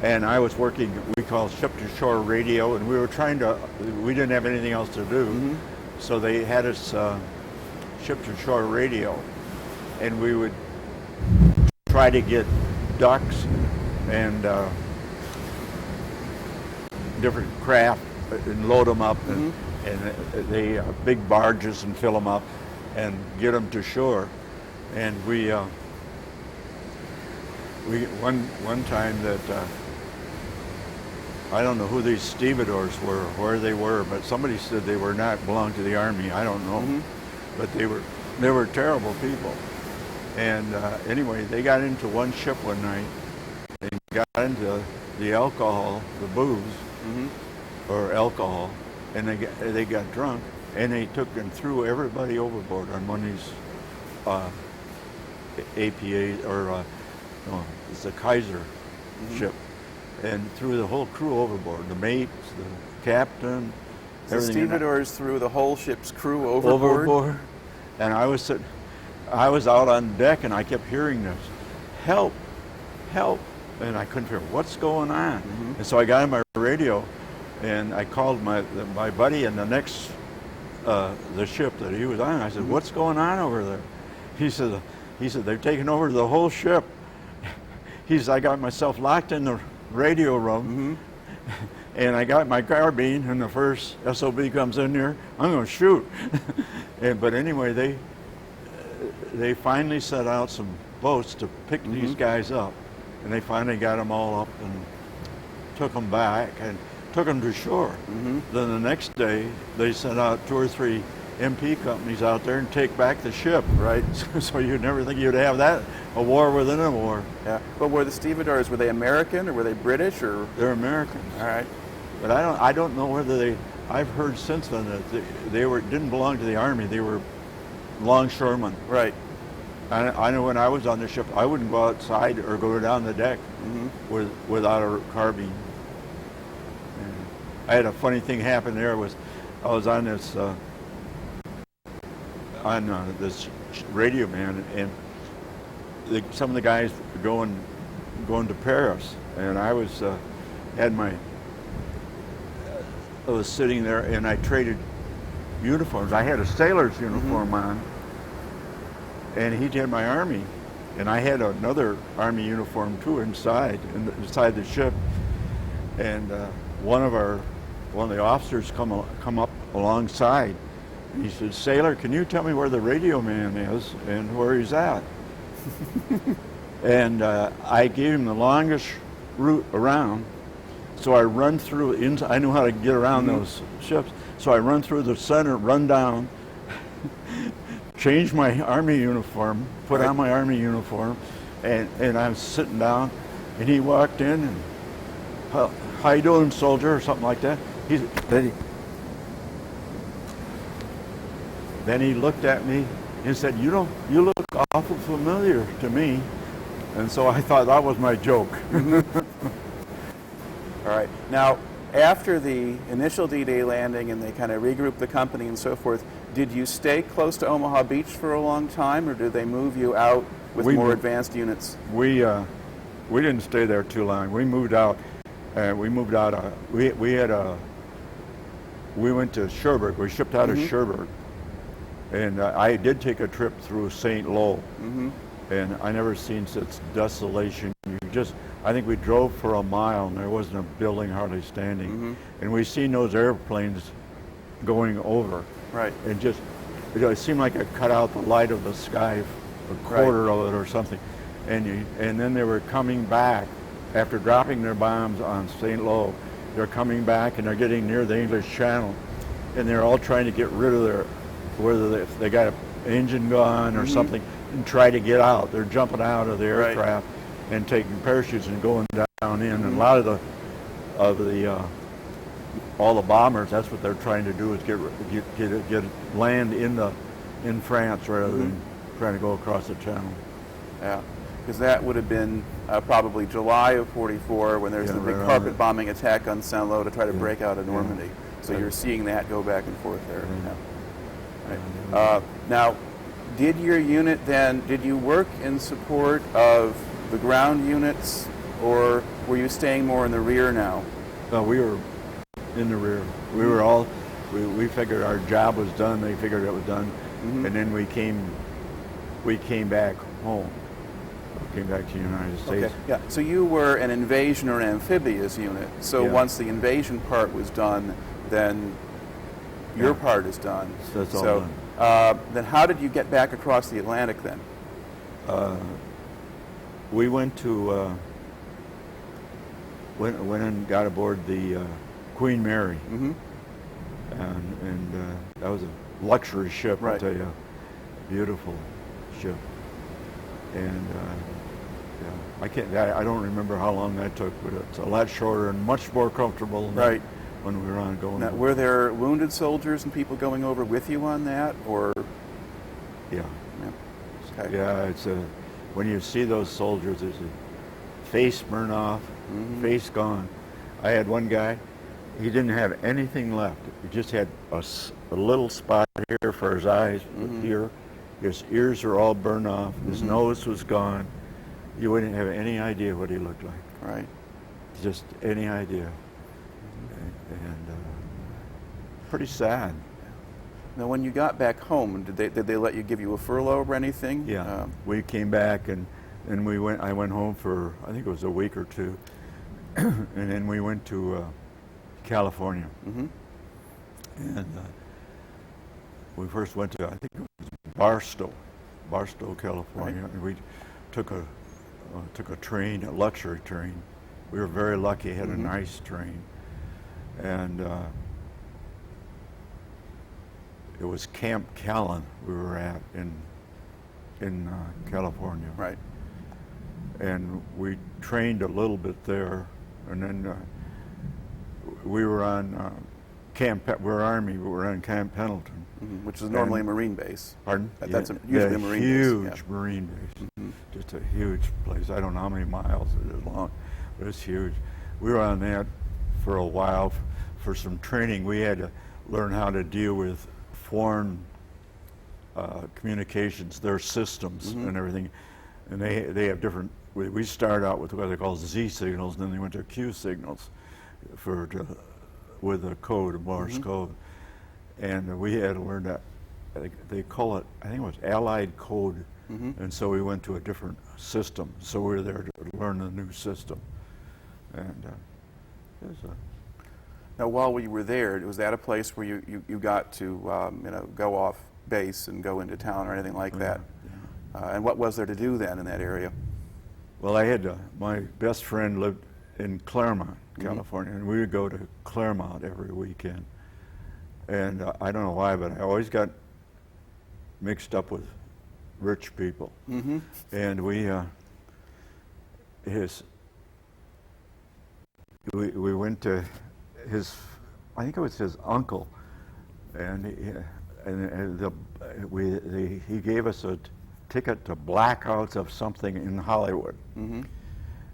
and I was working, we call ship-to-shore radio, and we didn't have anything else to do, so they had us ship-to-shore radio, and we would try to get ducks and different craft and load them up, and they big barges and fill them up and get them to shore. And we one time that I don't know who these stevedores were, where they were, but somebody said they were not belonged to the Army. I don't know, but they were terrible people. And anyway, they got into one ship one night and got into the alcohol, the booze, or alcohol, and they got drunk, and they took and threw everybody overboard on one of these APA, or no, it's a Kaiser ship, and threw the whole crew overboard, the mates, the captain, The everything. stevedores threw the whole ship's crew overboard? And I was out on deck, and I kept hearing this, help, help, and I couldn't figure what's going on. And so I got on my radio, and I called my buddy in the next the ship that he was on. I said, "What's going on over there?" He said they're taking over the whole ship. He said, "I got myself locked in the radio room, and I got my carbine, and the first SOB comes in here, I'm going to shoot." But anyway, they finally set out some boats to pick these guys up, and they finally got them all up and took them back and took them to shore. Then the next day, they sent out 2 or 3 MP companies out there and take back the ship, right? So you'd never think you'd have that, a war within a war. Yeah. But were the stevedores, were they American or were they British, or? They're Americans. All right. But I don't know whether I've heard since then that they didn't belong to the Army. They were longshoremen. Right. I know when I was on the ship, I wouldn't go outside or go down the deck without a carbine. And I had a funny thing happen there. I was on this radio, man, and some of the guys were going to Paris, and I was I was sitting there, and I traded uniforms. I had a sailor's uniform on, and he had my Army, and I had another Army uniform too inside the ship. And one of the officers come up alongside. And he said, "Sailor, can you tell me where the radio man is and where he's at?" And I gave him the longest route around. So I run through, I knew how to get around those ships. So I run through the center, run down, change my Army uniform, put on my Army uniform, and I'm sitting down, and he walked in, and, "How you doing, soldier?" or something like that. Then he looked at me and said, you look awful familiar to me." And so I thought that was my joke. All right. Now, after the initial D-Day landing and they kind of regrouped the company and so forth, did you stay close to Omaha Beach for a long time, or did they move you out with more advanced units? We didn't stay there too long. We moved out. We moved out. We went to Cherbourg. We shipped out of Cherbourg, and I did take a trip through St. Lo, and I never seen such desolation. I think we drove for a mile, and there wasn't a building hardly standing, and we seen those airplanes going over. Right. And it seemed like it cut out the light of the sky, a quarter of it or something, and then they were coming back after dropping their bombs on St. Lo. They're coming back and they're getting near the English Channel, and they're all trying to get rid of whether they got an engine gone or something, and try to get out. They're jumping out of the aircraft and taking parachutes and going down in. And a lot of all the bombers, that's what they're trying to do, is get land in France rather than trying to go across the channel. Yeah, because that would have been probably July of '44 when there's the big carpet bombing attack on Saint-Lô to try to break out of Normandy. So you're seeing that go back and forth there. Right. Now, did your unit then, did you work in support of the ground units, or were you staying more in the rear now? No, we were in the rear. We figured our job was done. They figured it was done, and then we came back home. Came back to the United States. Okay. Yeah. So you were an invasion or an amphibious unit. So once the invasion part was done, then your part is done. That's all done. Then how did you get back across the Atlantic then? We went and got aboard the Queen Mary, and that was a luxury ship. I tell you, beautiful ship, and I don't remember how long that took, but it's a lot shorter and much more comfortable than when we were on going. Now, were there wounded soldiers and people going over with you on that, or? Yeah. Okay. Yeah, it's when you see those soldiers, there's a face burn off, face gone. I had one guy, he didn't have anything left. He just had a little spot here for his eyes, here. His ears are all burned off. His nose was gone. You wouldn't have any idea what he looked like. Right. Just any idea. And pretty sad. Now, when you got back home, did they give you a furlough or anything? Yeah. We came back and I went home for, I think it was a week or two, and then we went to California. And we first went to, I think it was Barstow, California, and we took a train, a luxury train. We were very lucky, had a nice train, and it was Camp Callan we were at in California. Right. And we trained a little bit there, and then we were on we're Army, but we're on Camp Pendleton. Which is normally a Marine base. Pardon? That's usually a Marine base. Huge Marine base. Just a huge place. I don't know how many miles it is long, but it's huge. We were on that for a while for some training. We had to learn how to deal with foreign communications, their systems and everything. And they have different, we started out with what they call Z signals, and then they went to Q signals with a code, a Morse code. And we had to learn that. They call it, I think it was Allied code. And so we went to a different system. So we were there to learn the new system. And it was Now, while you were there, was that a place where you got to go off base and go into town or anything like that? Yeah. And what was there to do then in that area? Well, I had my best friend lived in Claremont, California, and we would go to Claremont every weekend. And I don't know why, but I always got mixed up with rich people. And we went to I think it was his uncle, and he gave us a ticket to Blackouts of something in Hollywood,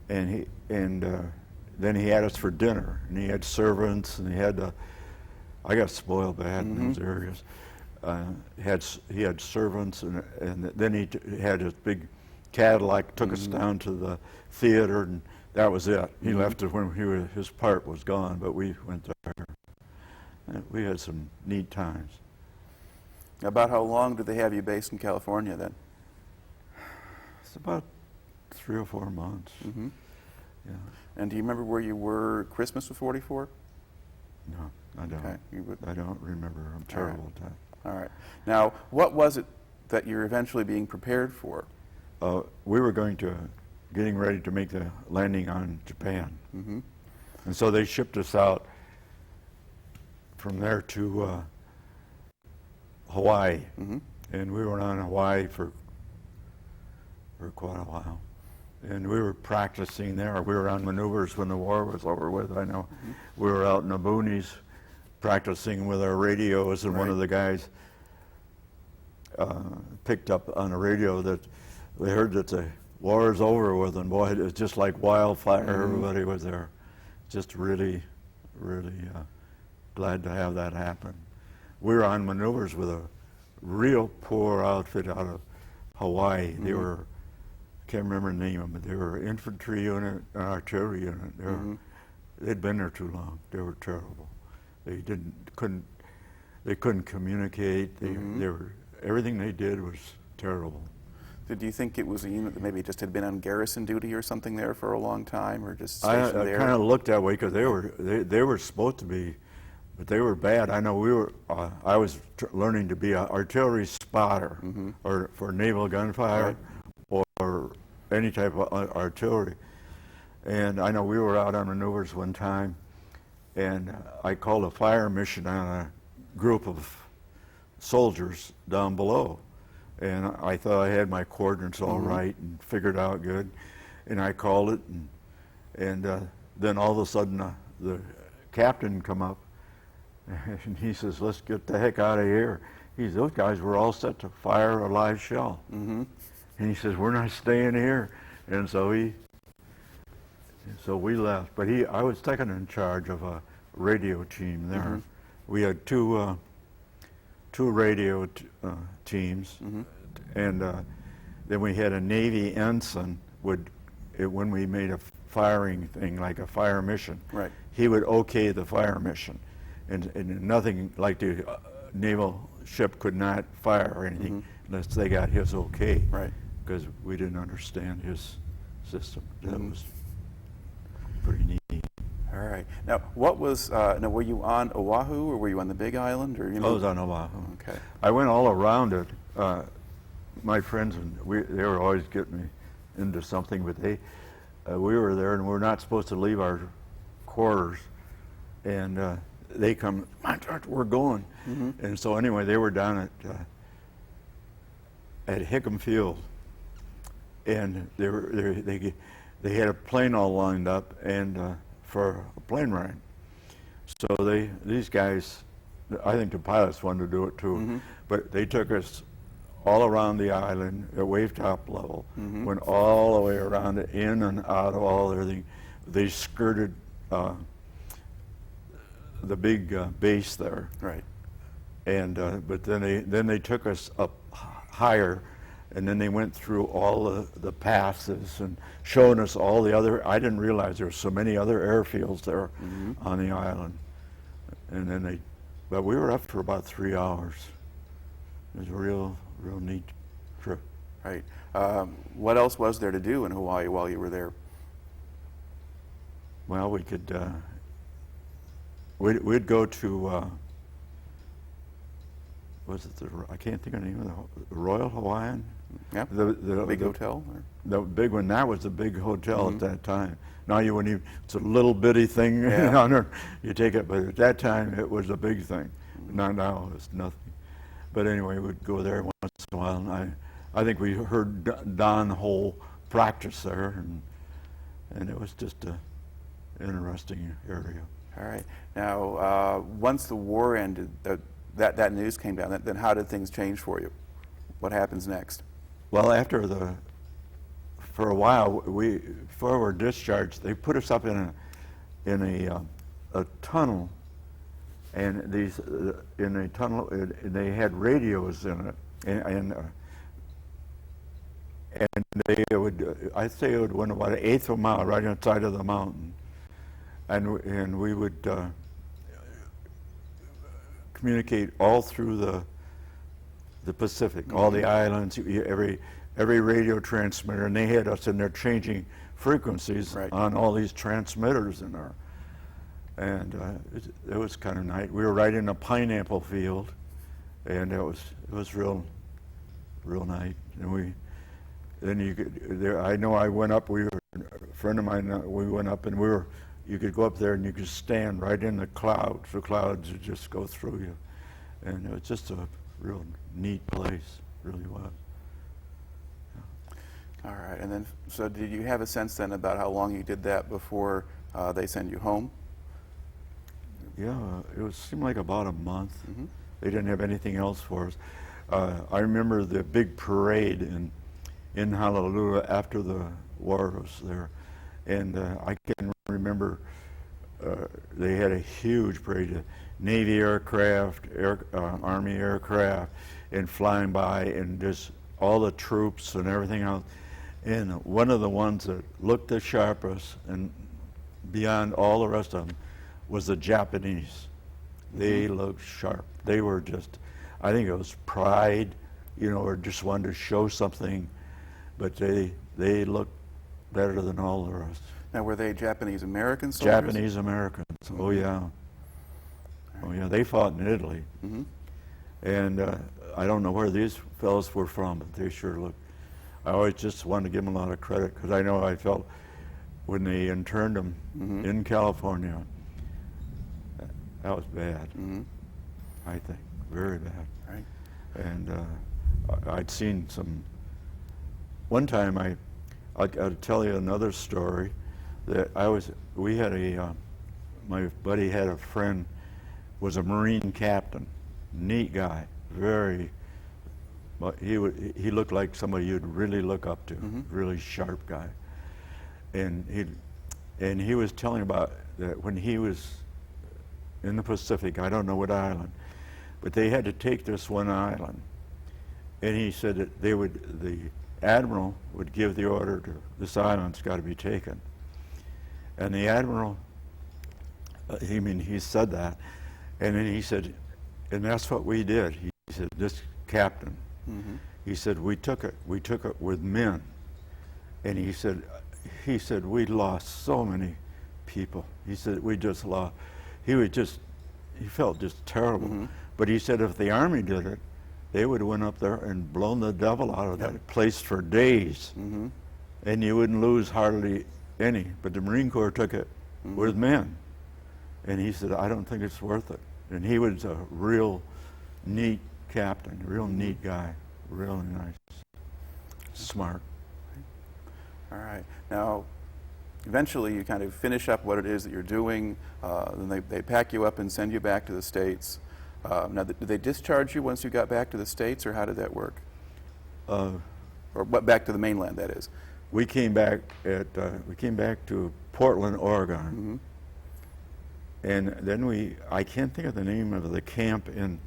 and then he had us for dinner, and he had servants, and he had I got spoiled bad in those areas. He had servants, and then he had his big Cadillac, took us down to the theater, and that was it. He left it when his part was gone, but we went there. And we had some neat times. About how long did they have you based in California then? It's about 3 or 4 months. Yeah. And do you remember where you were Christmas of -- No, I don't. Okay. I don't remember. I'm terrible at that. All right. Now, what was it that you're eventually being prepared for? We were getting ready to make the landing on Japan. And so they shipped us out from there to Hawaii. And we were on Hawaii for quite a while. And we were practicing there. We were on maneuvers when the war was over with. I know we were out in the boonies practicing with our radios, and one of the guys picked up on the radio that they heard that the war is over with, and boy, it was just like wildfire. Everybody was there. Just really, really glad to have that happen. We were on maneuvers with a real poor outfit out of Hawaii. They were, I can't remember the name of them, but they were infantry unit, an artillery unit. They'd been there too long. They were terrible. They couldn't communicate. They were, everything they did was terrible. Did you think it was a unit that maybe just had been on garrison duty or something there for a long time, or just I stationed there? kind of looked that way because they were supposed to be, but they were bad. I know we were. I was learning to be an artillery spotter, or for naval gunfire, or any type of artillery. And I know we were out on maneuvers one time, and I called a fire mission on a group of soldiers down below. And I thought I had my coordinates all right and figured out good. And I called it, and then all of a sudden the captain come up, and he says, "Let's get the heck out of here." Those guys were all set to fire a live shell. And he says, "We're not staying here." And so we left. But I was taken in charge of a radio team there. We had two radio teams, and then we had a Navy ensign when we made a firing thing, like a fire mission. Right. He would okay the fire mission, and nothing like the naval ship could not fire or anything unless they got his okay. Right. Because we didn't understand his system. That was pretty neat. All right. Now, what was? Now, were you on Oahu or were you on the Big Island, or you know? I was on Oahu. Okay. I went all around it. My friends and they were always getting me into something, but we were there, and we're not supposed to leave our quarters, and they come, we're going, and so anyway, they were down at Hickam Field, and they had a plane all lined up and for a plane ride. So these guys, I think the pilots wanted to do it too, but they took us all around the island at wave top level, went all the way around it, in and out of everything. They skirted the big base there. Right. And but then they took us up higher, and then they went through all the passes and showing us all the other. I didn't realize there were so many other airfields there on the island. And then but we were up for about 3 hours. It was a real neat trip. Right. What else was there to do in Hawaii while you were there? Well, we could. We'd go to. Was it I can't think of the name of the Royal Hawaiian. Yeah. The big hotel. Or? The big one. That was the big hotel at that time. Now you wouldn't even. It's a little bitty thing. Yeah. You take it, but at that time it was a big thing. Not now it's nothing. But anyway, we'd go there once in a while, and I think we heard Don Hole practice there, and it was just an interesting area. All right. Now, once the war ended, that news came down. Then how did things change for you? What happens next? Well, for a while, before we were discharged, they put us up in in a tunnel, and these in a tunnel, they had radios in it, and they would, I'd say it would went about an eighth of a mile right inside of the mountain, and we would communicate all through the Pacific, all the islands, every radio transmitter, and they had us in there changing frequencies on all these transmitters in there. And it was kind of nice. We were right in a pineapple field, and it was real nice. And then you could there. I know I went up. A friend of mine. We went up, and you could go up there, and you could stand right in the clouds. The clouds would just go through you, and it was just a real neat place. Really was. All right, and then, so did you have a sense then about how long you did that before they send you home? Yeah, seemed like about a month. They didn't have anything else for us. I remember the big parade in Honolulu after the war was there, and I can remember they had a huge parade, Navy aircraft, Army aircraft, and flying by, and just all the troops and everything else. And one of the ones that looked the sharpest and beyond all the rest of them was the Japanese. They looked sharp. They were just, I think it was pride, or just wanted to show something, but they looked better than all the rest. Now, were they Japanese American soldiers? Japanese Americans. Oh yeah. Oh yeah. They fought in Italy, and I don't know where these fellows were from, but they sure looked. I always just wanted to give them a lot of credit, because I know I felt when they interned them in California, that was bad. I think very bad. Right. And I'd seen some. One time, I'll tell you another story. That we had my buddy had a friend, was a Marine captain, neat guy, very. But he looked like somebody you'd really look up to, really sharp guy. And he was telling about that when he was in the Pacific, I don't know what island, but they had to take this one island. And he said that the admiral would give the order to, this island's got to be taken. And the admiral, he said that, and then he said, and that's what we did. He said, this captain, he said, we took it with men. And he said, we lost so many people. He said, we just lost. He felt just terrible. But he said if the Army did it, they would have went up there and blown the devil out of that place for days. And you wouldn't lose hardly any. But the Marine Corps took it with men. And he said, I don't think it's worth it. And he was a real neat captain, real neat guy, really nice, smart. All right. Now, eventually you kind of finish up what it is that you're doing, then they pack you up and send you back to the States. Now, did they discharge you once you got back to the States, or how did that work? Or back to the mainland, that is. We came back to Portland, Oregon. And then I can't think of the name of the camp in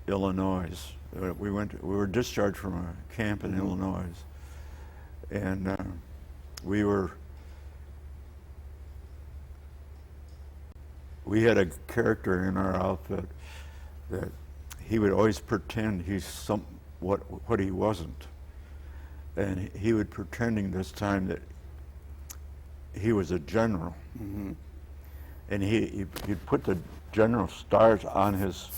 Illinois. We were discharged from a camp in Illinois, and we had a character in our outfit that he would always pretend he's what he wasn't, and he would pretending this time that he was a general, and he'd put the general stars on his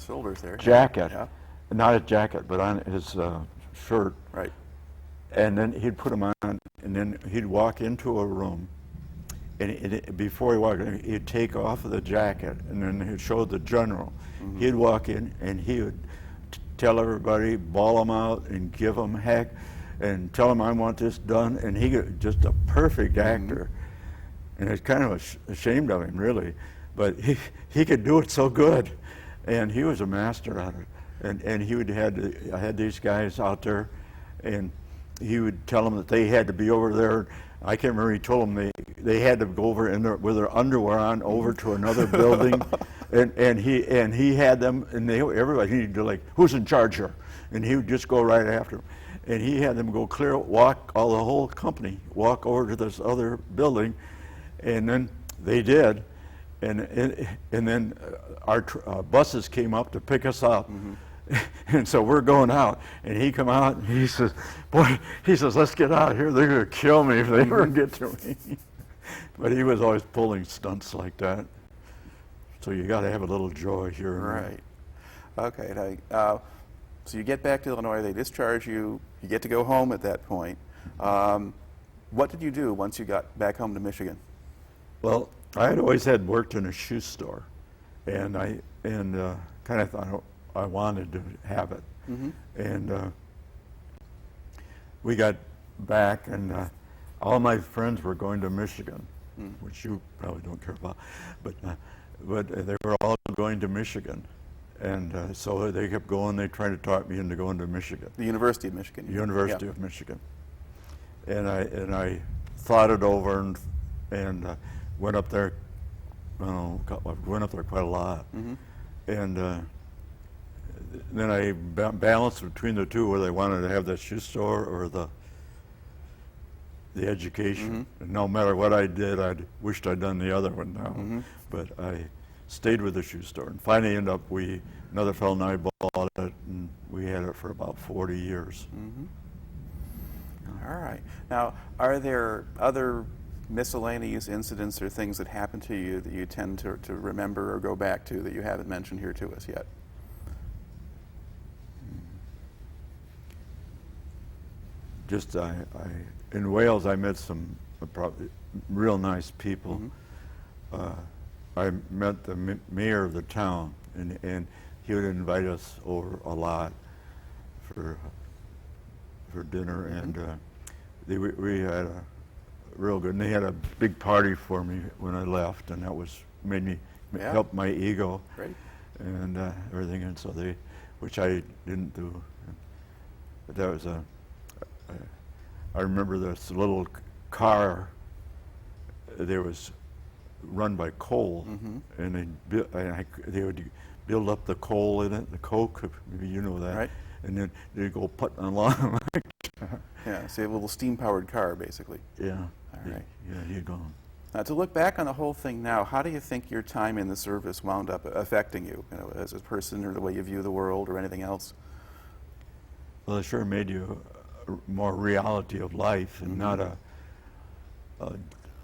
shoulders there. Jacket, Yeah. not a jacket, but on his shirt. Right. And then he'd put them on, and then he'd walk into a room, and before he walked in, he'd take off the jacket, and then he'd show the general. He'd walk in, and he would tell everybody, bawl them out, and give them heck, and tell them I want this done, and he was just a perfect actor. And it's kind of ashamed of him, really. But he could do it so good, and he was a master at it. And he had these guys out there, and he would tell them that they had to be over there I can't remember, he told them they had to go over with their underwear on over to another building, and he had them, and everybody, he'd be like, who's in charge here? And he would just go right after them. And he had them go the whole company, walk over to this other building, and then they did. And then our buses came up to pick us up. And so we're going out, and he come out, and he says, boy, he says, let's get out of here. They're going to kill me if they ever get to me. But he was always pulling stunts like that. So you got to have a little joy here. Right. Okay. Now, so you get back to Illinois, they discharge you, you get to go home at that point. What did you do once you got back home to Michigan? Well, I had always worked in a shoe store, and I kind of thought I wanted to have it. And we got back, and all my friends were going to Michigan, which you probably don't care about, but they were all going to Michigan. And so they kept going. They tried to talk me into going to Michigan. The University of Michigan. University of Michigan. And I thought it over and went up there. I went up there quite a lot. And then I balanced between the two, whether I wanted to have that shoe store or the education. And no matter what I did, I wished I'd done the other one now. But I stayed with the shoe store, and finally ended up, another fellow and I bought it, and we had it for about 40 years. All right. Now, are there other miscellaneous incidents or things that happen to you that you tend to remember or go back to that you haven't mentioned here to us yet? Just in Wales, I met some real nice people. I met the mayor of the town, and he would invite us over a lot for dinner, and we had a real good. And they had a big party for me when I left, and that made me help my ego, and everything. And so which I didn't do, but that was I remember this little car. There was run by coal, and they would build up the coal in it, the coke, maybe you know that, and then they'd go putting along like that. Yeah, so you have a little steam-powered car, basically. Yeah. All right. Yeah, you'd go. Now, to look back on the whole thing now, how do you think your time in the service wound up affecting you, as a person, or the way you view the world, or anything else? Well, it sure made you more reality of life, and not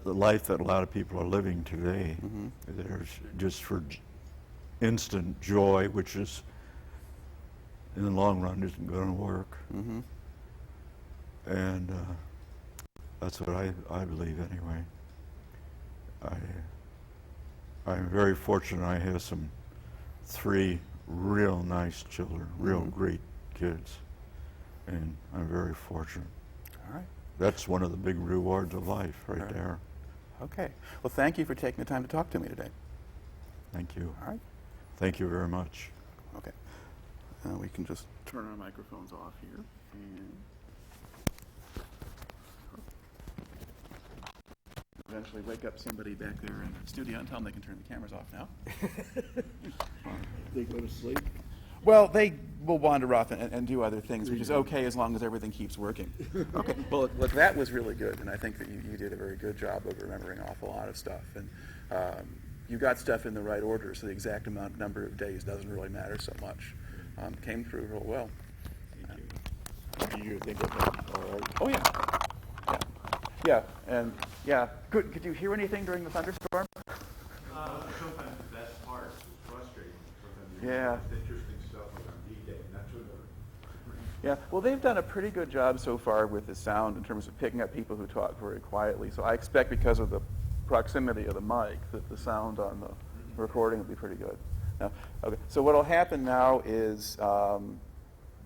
the life that a lot of people are living today. There's just for instant joy, which is in the long run isn't going to work. And that's what I believe anyway. I'm very fortunate. I have three real nice children, real great kids, and I'm very fortunate. All right. That's one of the big rewards of life right there. Okay. Well, thank you for taking the time to talk to me today. Thank you. All right. Thank you very much. Okay. We can just turn our microphones off here. And eventually wake up somebody back there in the studio and tell them they can turn the cameras off now. They go to sleep? Well, they will wander off and do other things, which is okay as long as everything keeps working. Okay. Well, look, that was really good, and I think that you did a very good job of remembering an awful lot of stuff. And you got stuff in the right order, so the exact number of days doesn't really matter so much. Came through real well. Do you think of that all right? Oh, yeah. Yeah, and yeah. Could you hear anything during the thunderstorm? Sometimes the best part is frustrating. Sometimes you Yeah. have interesting stuff like on D-Day, and that's what Yeah, well, they've done a pretty good job so far with the sound in terms of picking up people who talk very quietly. So I expect because of the proximity of the mic that the sound on the recording will be pretty good. Now, okay, so what'll happen now is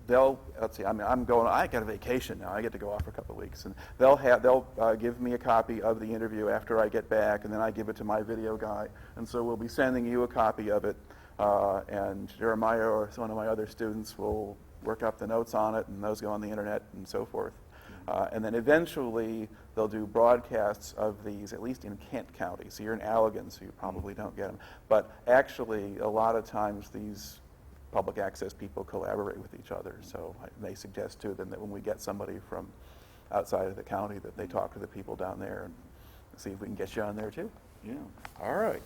let's see, I get a vacation now. I get to go off for a couple of weeks, and they'll give me a copy of the interview after I get back, and then I give it to my video guy, and so we'll be sending you a copy of it, and Jeremiah or one of my other students will work up the notes on it, and those go on the internet and so forth. And then eventually they'll do broadcasts of these, at least in Kent County. So you're in Allegan, so you probably don't get them. But actually, a lot of times these public access people collaborate with each other. So they suggest too that when we get somebody from outside of the county, that they talk to the people down there and see if we can get you on there too. Yeah. All right.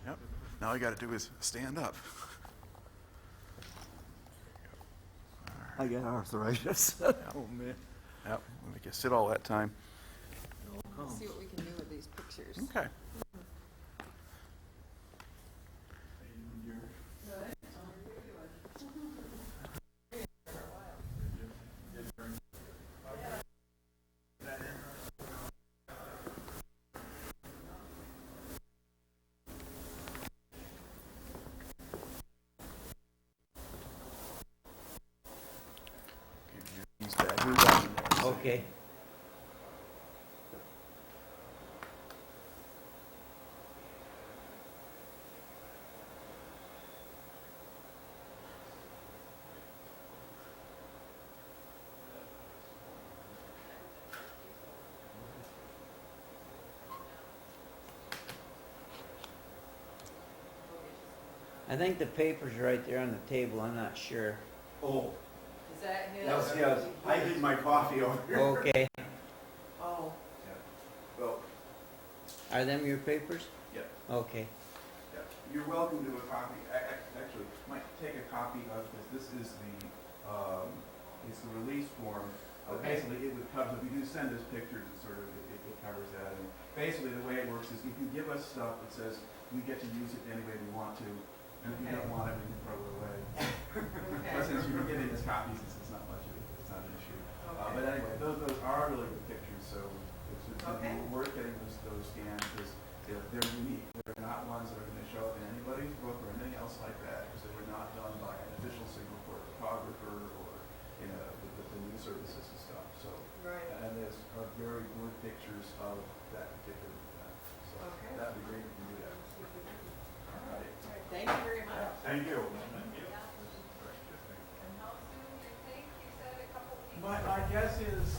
Yep. Now all you got to do is stand up. I got arthritis. Oh, man. Yep. We'll make you sit all that time. Let's see what we can do with these pictures. Okay. These guys, who's on there? Okay. I think the paper's right there on the table, I'm not sure. Oh, Is that his? yes. I hid my coffee over here. Okay. Oh, Well, Are them your papers? Yeah. Okay. Yeah. You're welcome to a copy. Actually, might take a copy of this. This is it's the release form. Okay. Basically, it would cover, if you do send us pictures, it sort of, it covers that. And basically, the way it works is if you give us stuff that says we get to use it any way we want to, and if you don't want it, we can throw it away. But since you're giving us copies, it's not much of it. It's not an issue. But anyway, those are really good pictures, so it's Okay. worth getting those scanned because they're unique. They're not ones that are going to show up in anybody's book or anything else like that because they were not done by an official signal corps photographer or the news services and stuff. So, right. and there's are very good pictures of that particular event. So Okay. that'd be great if you do that. All right. Thank you very much. Thank you. And how soon do you think? You said a couple people? My guess is